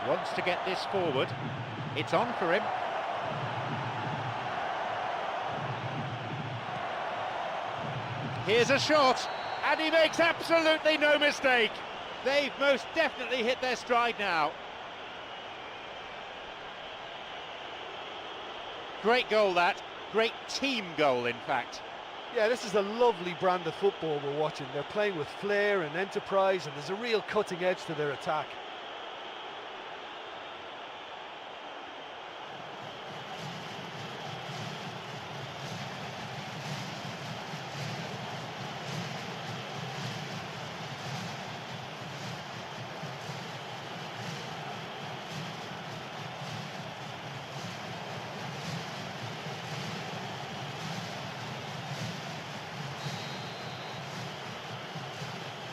Wants to get this forward. It's on for him. Here's a shot, And he makes absolutely no mistake. They've most definitely hit their stride now. Great goal that. Great team goal, in fact. Yeah, this is a lovely brand of football we're watching. They're playing with flair and enterprise, and there's a real cutting edge to their attack.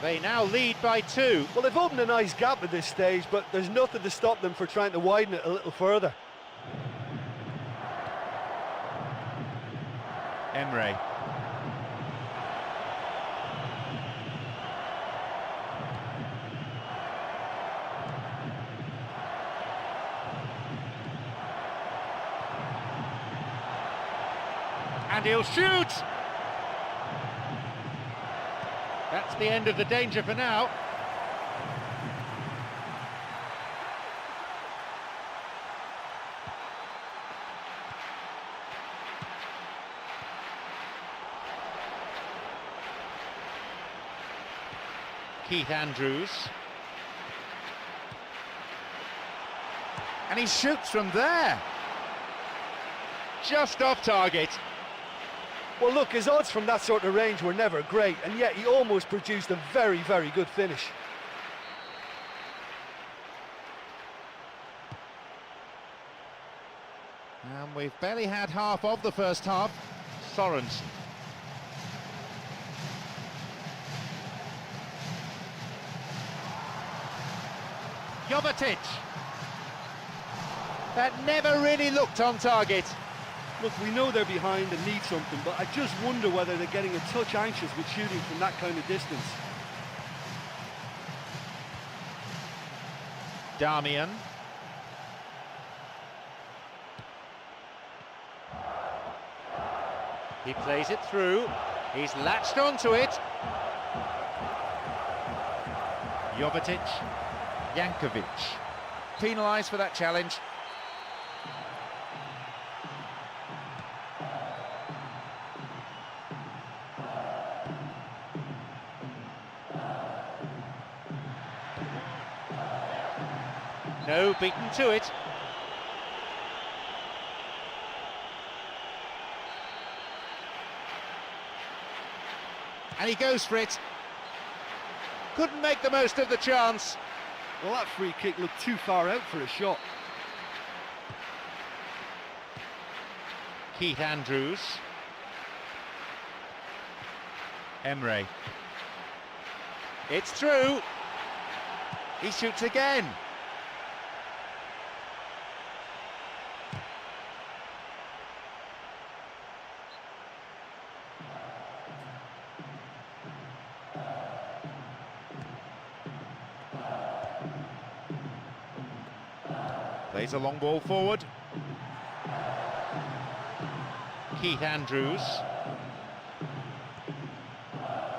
They now lead by 2. Well, they've opened a nice gap at this stage, but there's nothing to stop them for trying to widen it a little further. Emre. And he'll shoot! That's the end of the danger for now. Keith Andrews. And he shoots from there. Just off target. Well, look, his odds from that sort of range were never great, and yet he almost produced a very, very good finish. And we've barely had half of the first half. Sorensen. Jovetic. That never really looked on target. Look, we know they're behind and need something, but I just wonder whether they're getting a touch anxious with shooting from that kind of distance. Damian. He plays it through. He's latched onto it. Jovetic. Jankovic. Penalised for that challenge. No, beaten to it. And he goes for it. Couldn't make the most of the chance. Well, that free kick looked too far out for a shot. Keith Andrews. Emre. It's through. He shoots again. Plays a long ball forward. Keith Andrews.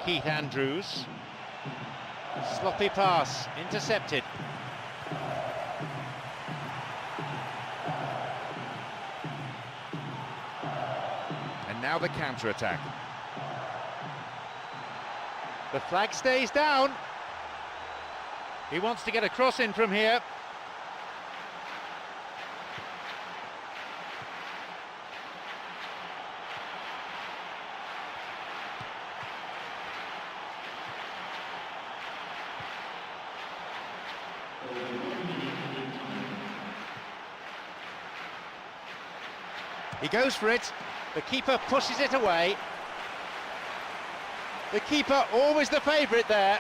Keith Andrews. Sloppy pass, intercepted. And now the counter-attack. The flag stays down. He wants to get a cross in from here. He goes for it. The keeper pushes it away. The keeper always the favourite there.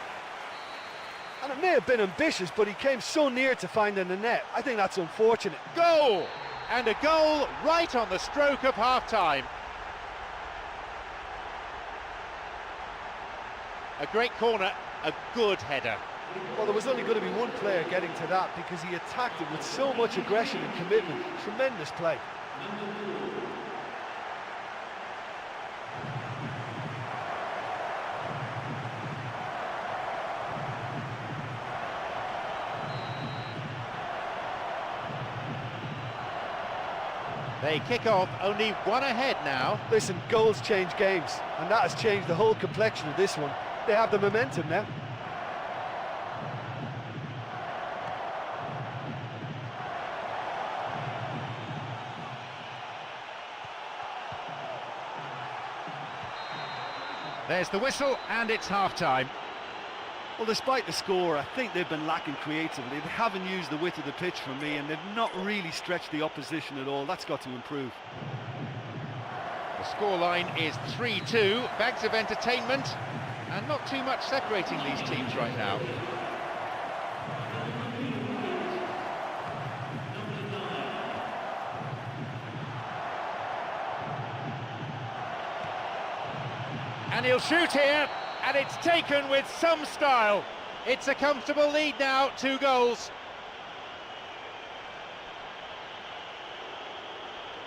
And it may have been ambitious, but he came so near to finding the net. I think that's unfortunate. Goal! And a goal right on the stroke of half-time. A great corner, a good header. Well, there was only going to be one player getting to that because he attacked it with so much aggression and commitment. Tremendous play. They kick off only one ahead now. Listen, goals change games, and that has changed the whole complexion of this one. They have the momentum now. There's the whistle, and it's half-time. Well, despite the score, I think they've been lacking creatively. They haven't used the width of the pitch for me, and they've not really stretched the opposition at all. That's got to improve. The scoreline is 3-2, bags of entertainment, and not too much separating these teams right now. And he'll shoot here, and it's taken with some style. It's a comfortable lead now, 2 goals.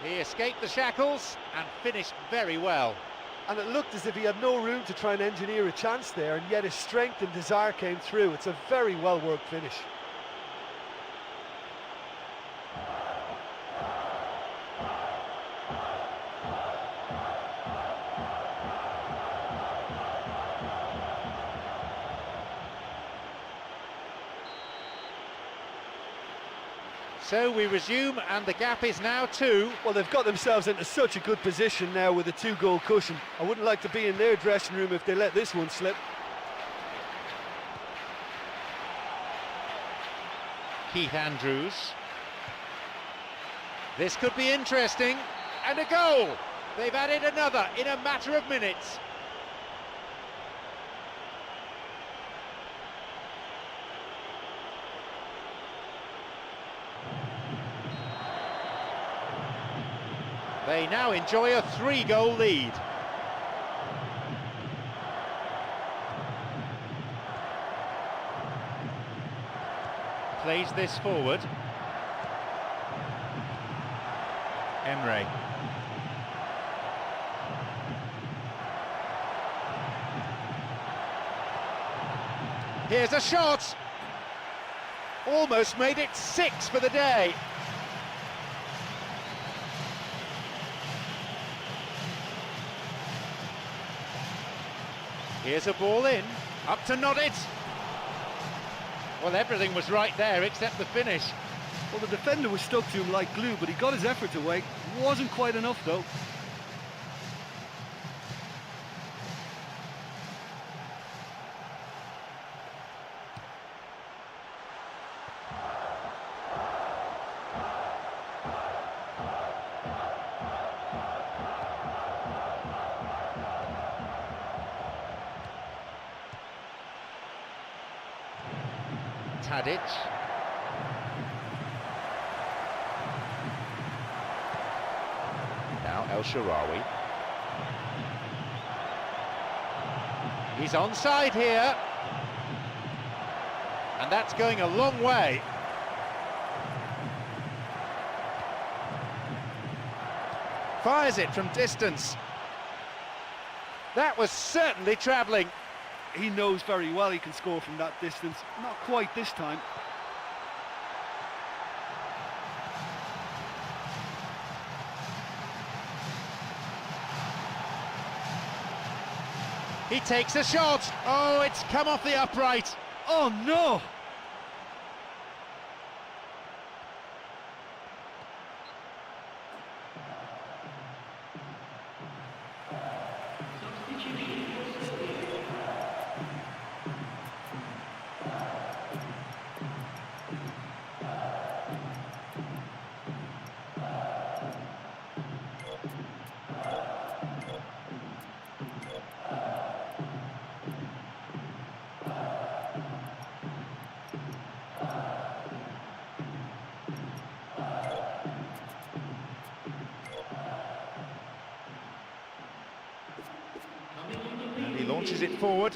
He escaped the shackles and finished very well. And it looked as if he had no room to try and engineer a chance there, and yet his strength and desire came through. It's a very well-worked finish. So we resume, and the gap is now 2. Well, they've got themselves into such a good position now with a 2-goal cushion. I wouldn't like to be in their dressing room if they let this one slip. Keith Andrews. This could be interesting, and a goal! They've added another in a matter of minutes. They now enjoy a 3-goal lead. Plays this forward. Emre. Here's a shot. Almost made it 6 for the day. Here's a ball in, up to nod it. Well, everything was right there except the finish. Well, the defender was stuck to him like glue, but he got his effort away. Wasn't quite enough, though. Tadic. Now El Shaarawy. He's onside here. And that's going a long way. Fires it from distance. That was certainly travelling. He knows very well he can score from that distance. Not quite this time. He takes a shot. Oh, it's come off the upright. Oh, no! And he launches it forward.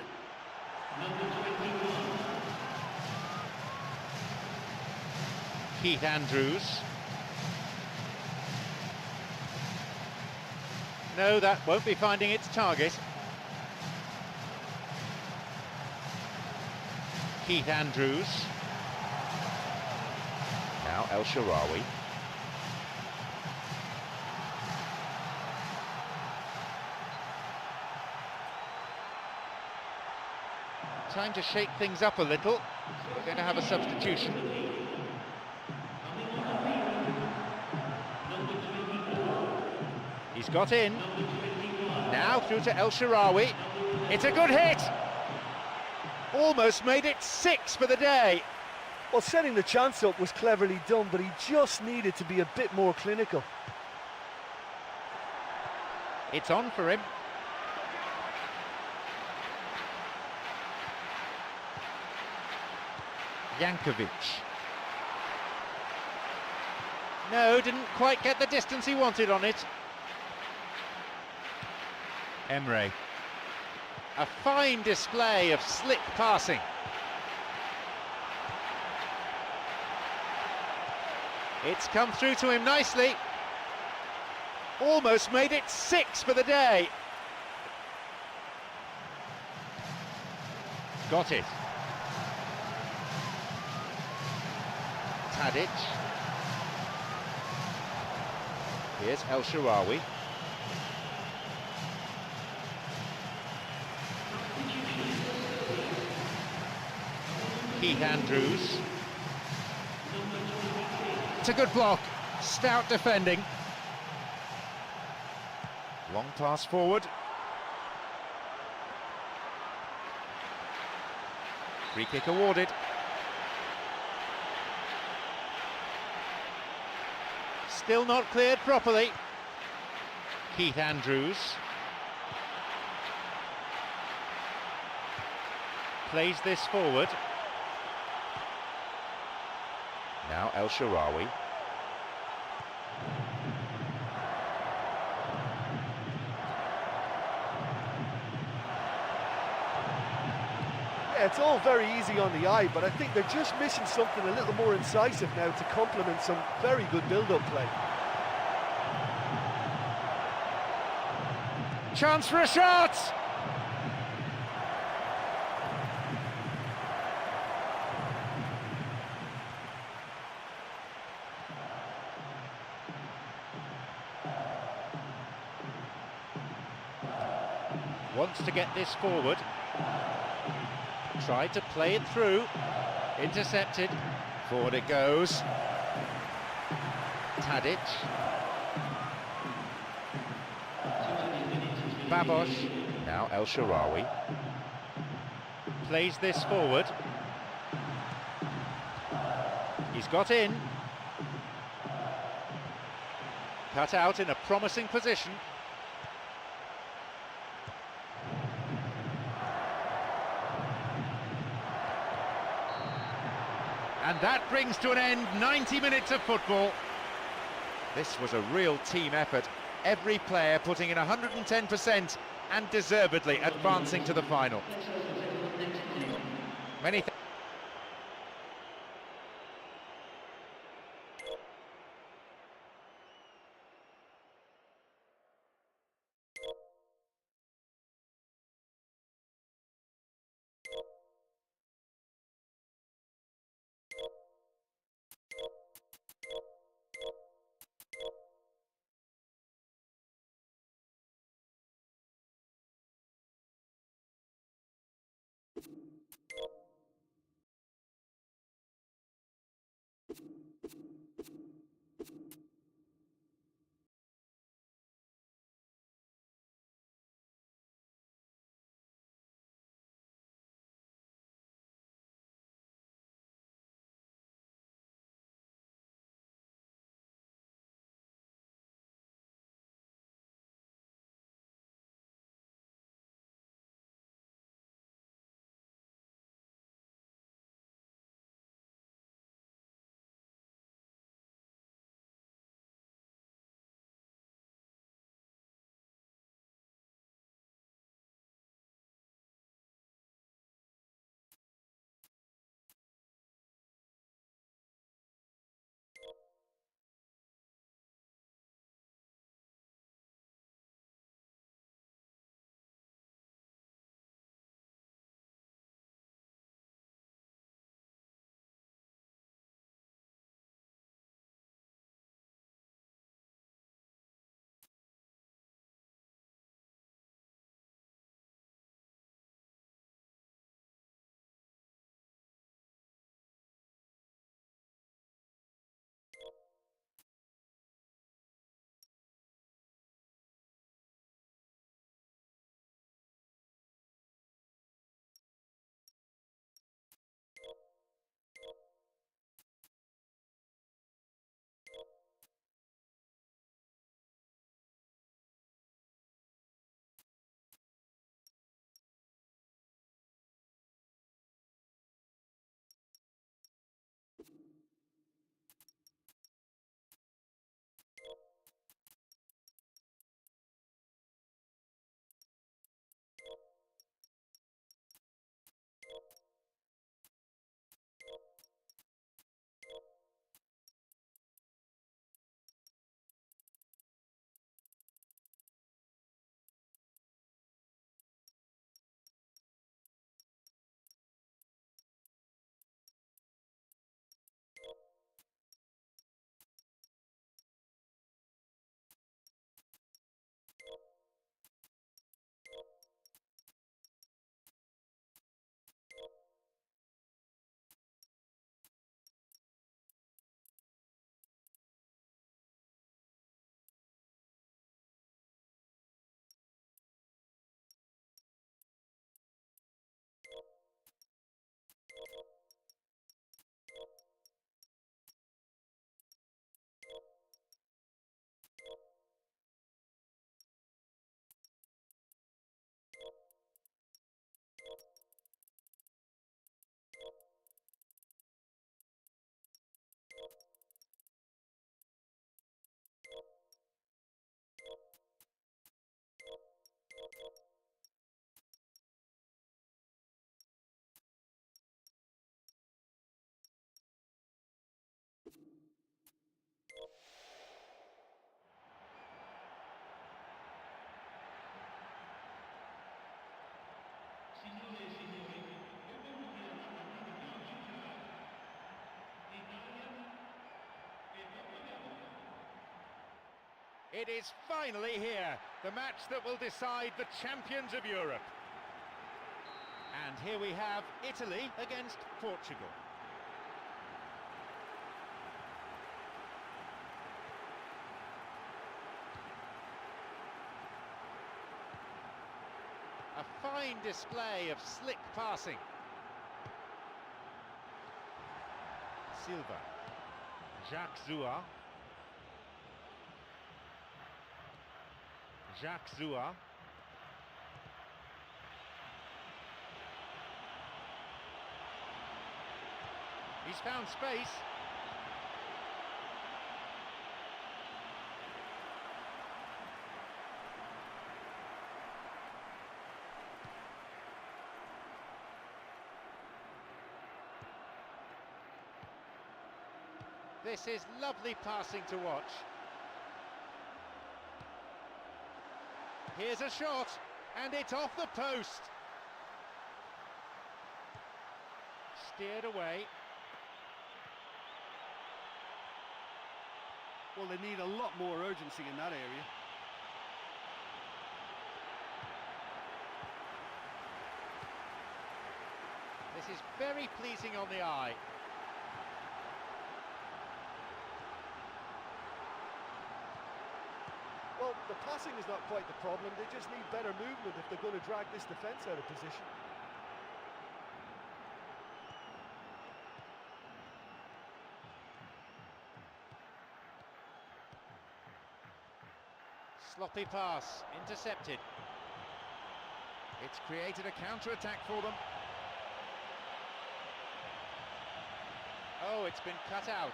Keith Andrews. No, that won't be finding its target. Keith Andrews. Now El Shaarawy. Time to shake things up a little. So we're going to have a substitution. He's got in. Now through to El Shaarawy. It's a good hit! Almost made it 6 for the day. Well, setting the chance up was cleverly done, but he just needed to be a bit more clinical. It's on for him. Jankovic. No, didn't quite get the distance he wanted on it. Emre. A fine display of slick passing. It's come through to him nicely. Almost made it 6 for the day. Got it. Tadic. Here's El Shaarawy. Keith Andrews. It's a good block. Stout defending. Long pass forward. Free kick awarded. Still not cleared properly. Keith Andrews. Plays this forward. Now El Shaarawy. Yeah, it's all very easy on the eye, but I think they're just missing something a little more incisive now to complement some very good build-up play. Chance for a shot! Wants to get this forward. Tried to play it through. Intercepted. Forward it goes. Tadic. Babosh. Now El Shaarawy. Plays this forward. He's got in. Cut out in a promising position. And that brings to an end 90 minutes of football. This was a real team effort. Every player putting in 110% and deservedly advancing to the final. Many thanks. It is finally here, the match that will decide the champions of Europe. And here we have Italy against Portugal. A fine display of slick passing. Silva. Jacques Zouar. Jacques Zouar. He's found space. This is lovely passing to watch. Here's a shot, and it's off the post. Steered away. Well, they need a lot more urgency in that area. This is very pleasing on the eye. Well, the passing is not quite the problem. They just need better movement if they're going to drag this defence out of position. Sloppy pass, intercepted. It's created a counter-attack for them. Oh, it's been cut out.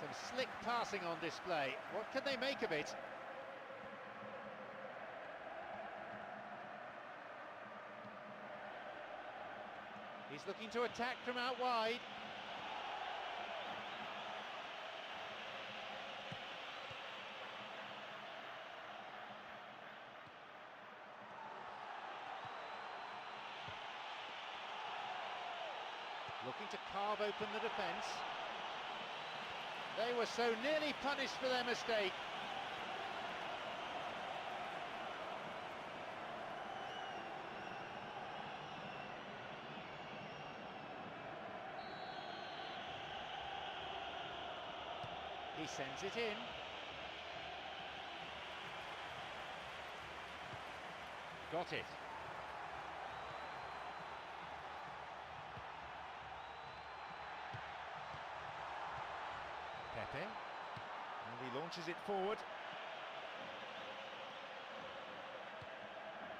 Some slick passing on display. What can they make of it? He's looking to attack from out wide. Looking to carve open the defence. They were so nearly punished for their mistake. He sends it in. Got it. Pepe, and he launches it forward.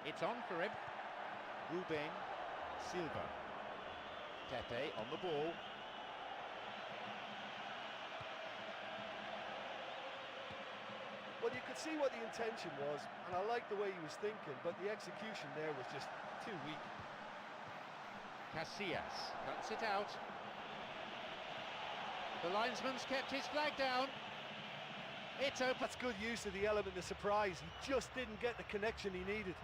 It's on for him. Ruben Silva. Pepe on the ball. Well, you could see what the intention was, and I like the way he was thinking, but the execution there was just too weak. Casillas cuts it out. The linesman's kept his flag down. It's open. That's good use of the element of surprise. He just didn't get the connection he needed.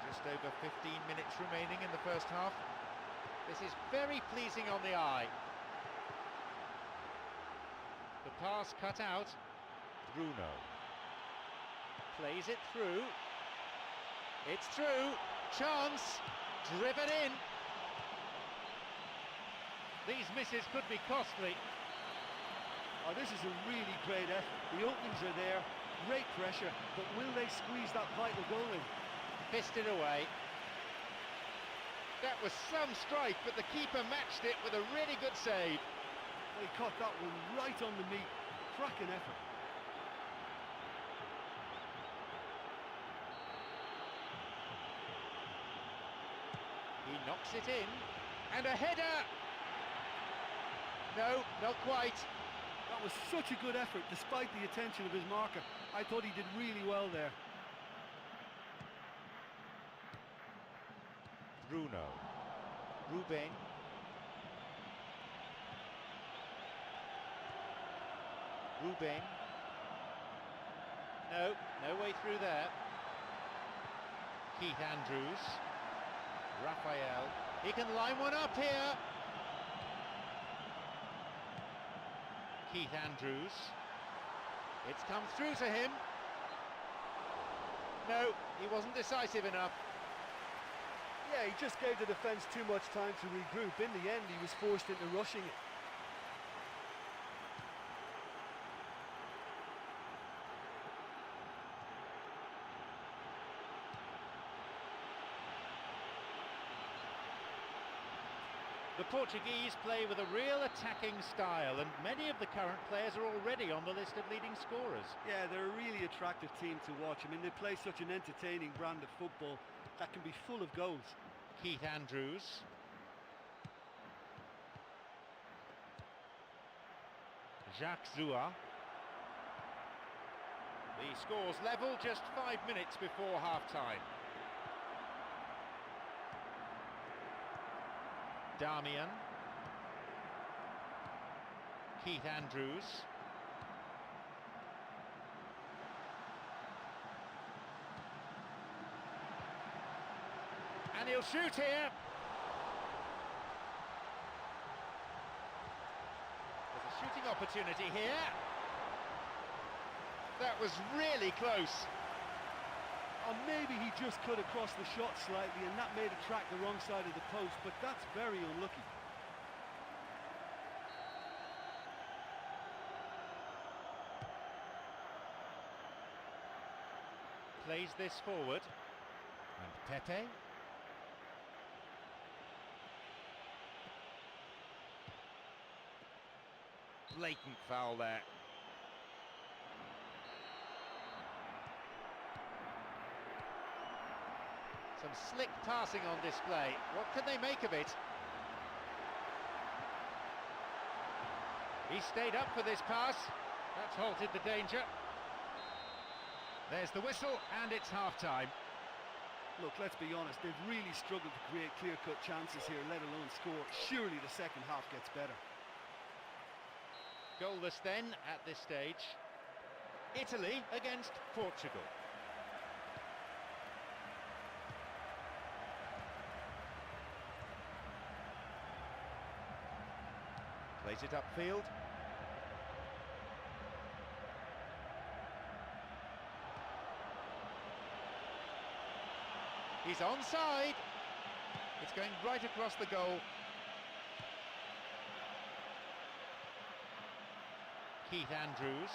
Just over 15 minutes remaining in the first half. This is very pleasing on the eye. The pass cut out. Bruno plays it through. It's through. Chance. Driven in. These misses could be costly. Oh, this is a really great effort. The openings are there. Great pressure. But will they squeeze that vital goal in? Fisted away. That was some strike, but the keeper matched it with a really good save. He caught that one right on the meat. Cracking effort. He knocks it in. And a header! No, not quite. That was such a good effort, despite the attention of his marker. I thought he did really well there. Bruno. Ruben. Ruben. No way through there. Keith Andrews. Raphael. He can line one up here. Keith Andrews. It's come through to him. No, he wasn't decisive enough. Yeah, he just gave the defence too much time to regroup. In the end, he was forced into rushing it. The Portuguese play with a real attacking style, and many of the current players are already on the list of leading scorers. Yeah, they're a really attractive team to watch. I mean, they play such an entertaining brand of football that can be full of goals. Keith Andrews. Jacques Zoua. The score's level just 5 minutes before half-time. Damian. Keith Andrews. And he'll shoot here. There's a shooting opportunity here. That was really close. Or maybe he just cut across the shot slightly and that made it track the wrong side of the post, but that's very unlucky. Plays this forward. And Pepe. Blatant foul there. Some slick passing on display. What can they make of it? He stayed up for this pass. That's halted the danger. There's the whistle, and it's half-time. Look, let's be honest, they've really struggled to create clear-cut chances here, let alone score. Surely the second half gets better. Goalless then at this stage. Italy against Portugal. Plays it upfield. He's onside. It's going right across the goal. Keith Andrews.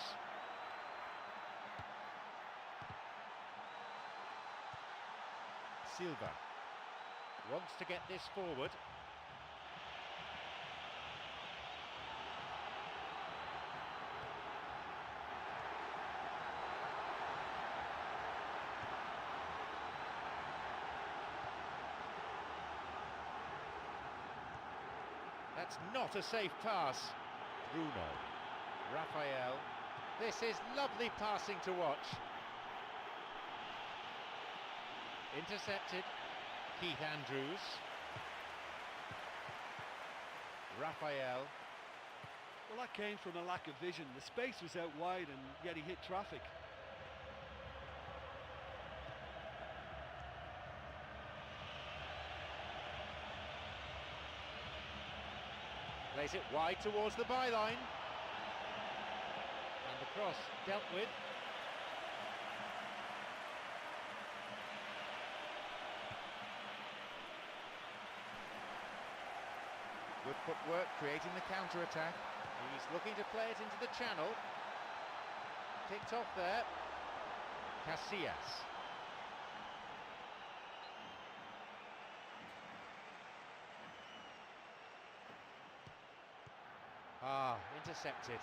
Silva wants to get this forward. That's not a safe pass. Bruno. Raphael. This is lovely passing to watch. Intercepted. Keith Andrews. Raphael. Well, that came from a lack of vision. The space was out wide and yet he hit traffic. Plays it wide towards the byline. And the cross dealt with. Good footwork, creating the counter-attack. He's looking to play it into the channel. Picked off there. Casillas. Intercepted.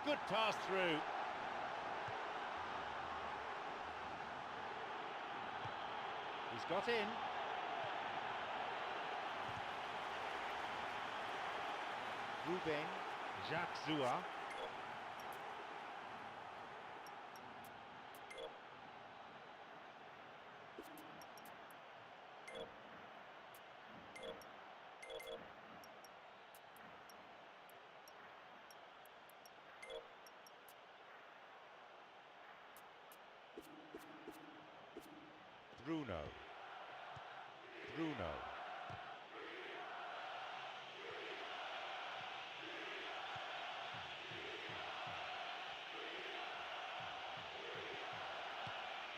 Good pass through. He's got in. Ruben, Jacques Zoua. Bruno. Bruno.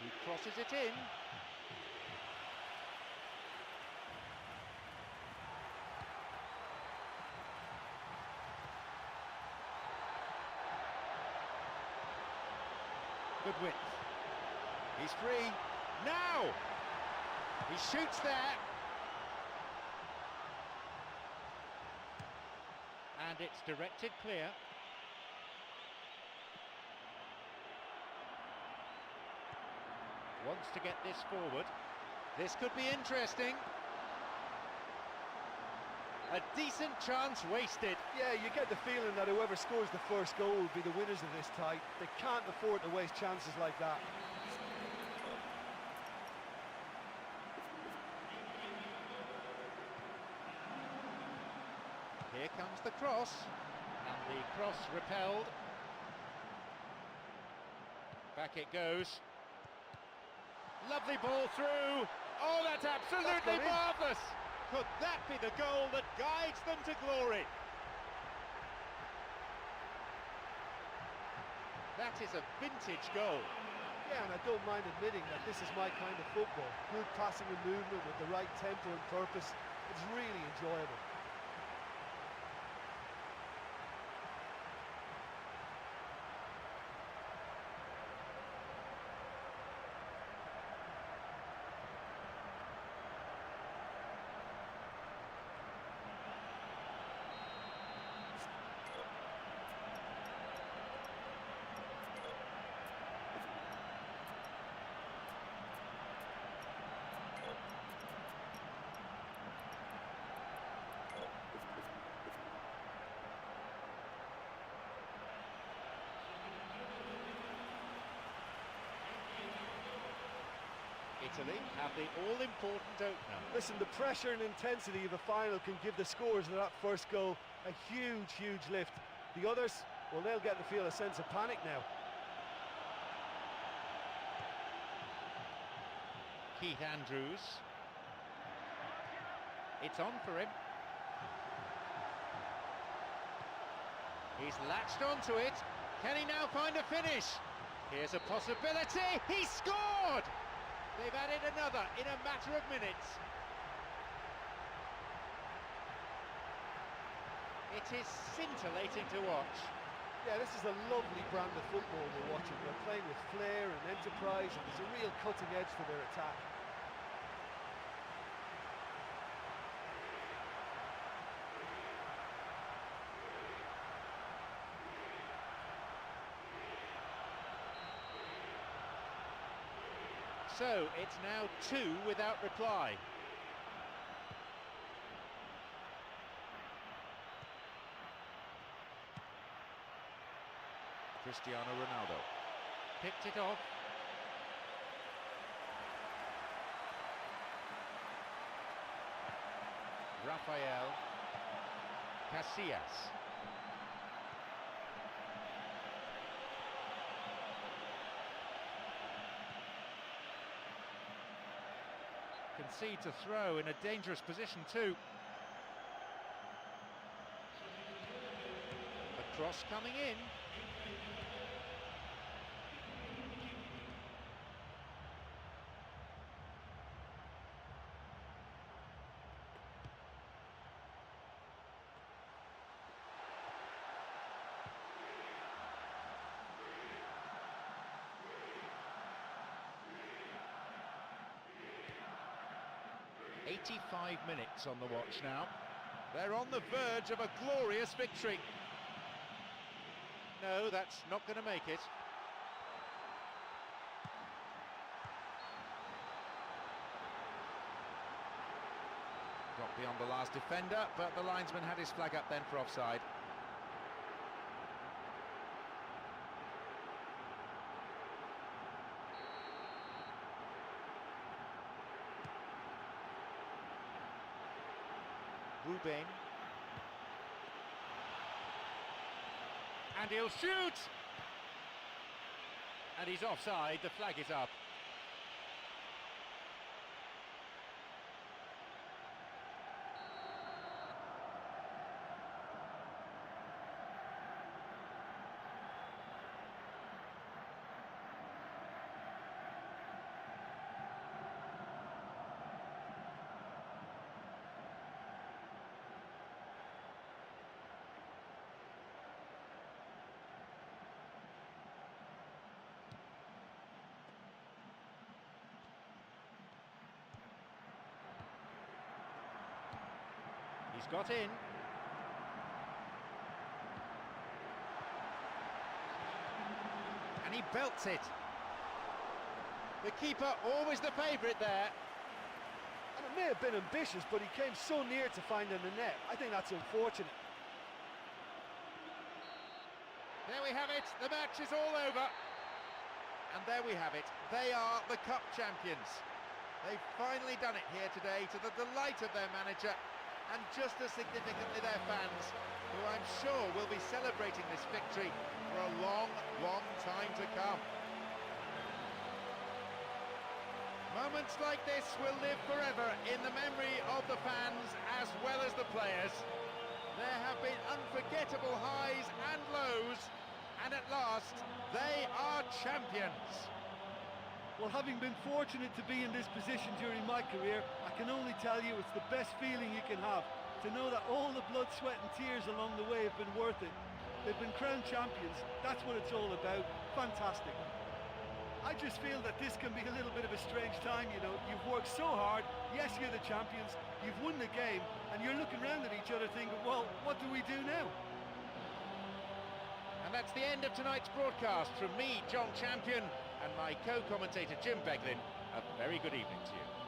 He crosses it in. Good width. He's free. Now! He shoots there. And it's directed clear. Wants to get this forward. This could be interesting. A decent chance wasted. Yeah, you get the feeling that whoever scores the first goal will be the winners of this tie. They can't afford to waste chances like that. Here comes the cross, and the cross repelled. Back it goes. Lovely ball through. Oh, that's absolutely marvellous! Could that be the goal that guides them to glory? That is a vintage goal. Yeah, and I don't mind admitting that this is my kind of football. Good passing and movement with the right tempo and purpose. It's really enjoyable. Italy have the all-important opener. Listen, the pressure and intensity of a final can give the scorers of that first goal a huge, huge lift. The others, well, they'll get to feel a sense of panic now. Keith Andrews. It's on for him. He's latched onto it. Can he now find a finish? Here's a possibility. He scored! They've added another in a matter of minutes. It is scintillating to watch. Yeah, this is a lovely brand of football we're watching. They're playing with flair and enterprise, and there's a real cutting edge to their attack. So it's now 2 without reply. Cristiano Ronaldo picked it off. Rafael Casillas. Concedes a throw in a dangerous position too. A cross coming in. "85 minutes on the watch now. They're on the verge of a glorious victory." No, that's not going to make it. Got beyond the last defender, but the linesman had his flag up then for offside. Ruben. And he'll shoot! And he's offside, the flag is up. He's got in. And he belts it. The keeper always the favourite there. And it may have been ambitious, but he came so near to finding the net. I think that's unfortunate. There we have it, the match is all over. And there we have it, they are the cup champions. They've finally done it here today to the delight of their manager and just as significantly their fans, who I'm sure will be celebrating this victory for a long, long time to come. Moments like this will live forever in the memory of the fans as well as the players. There have been unforgettable highs and lows, and at last, they are champions. Well, having been fortunate to be in this position during my career, I can only tell you it's the best feeling you can have, to know that all the blood, sweat and tears along the way have been worth it. They've been crowned champions, that's what it's all about. Fantastic. I just feel that this can be a little bit of a strange time, you know. You've worked so hard, yes, you're the champions, you've won the game, and you're looking around at each other thinking, well, what do we do now? And that's the end of tonight's broadcast from me, John Champion, and my co-commentator Jim Beglin. A very good evening to you.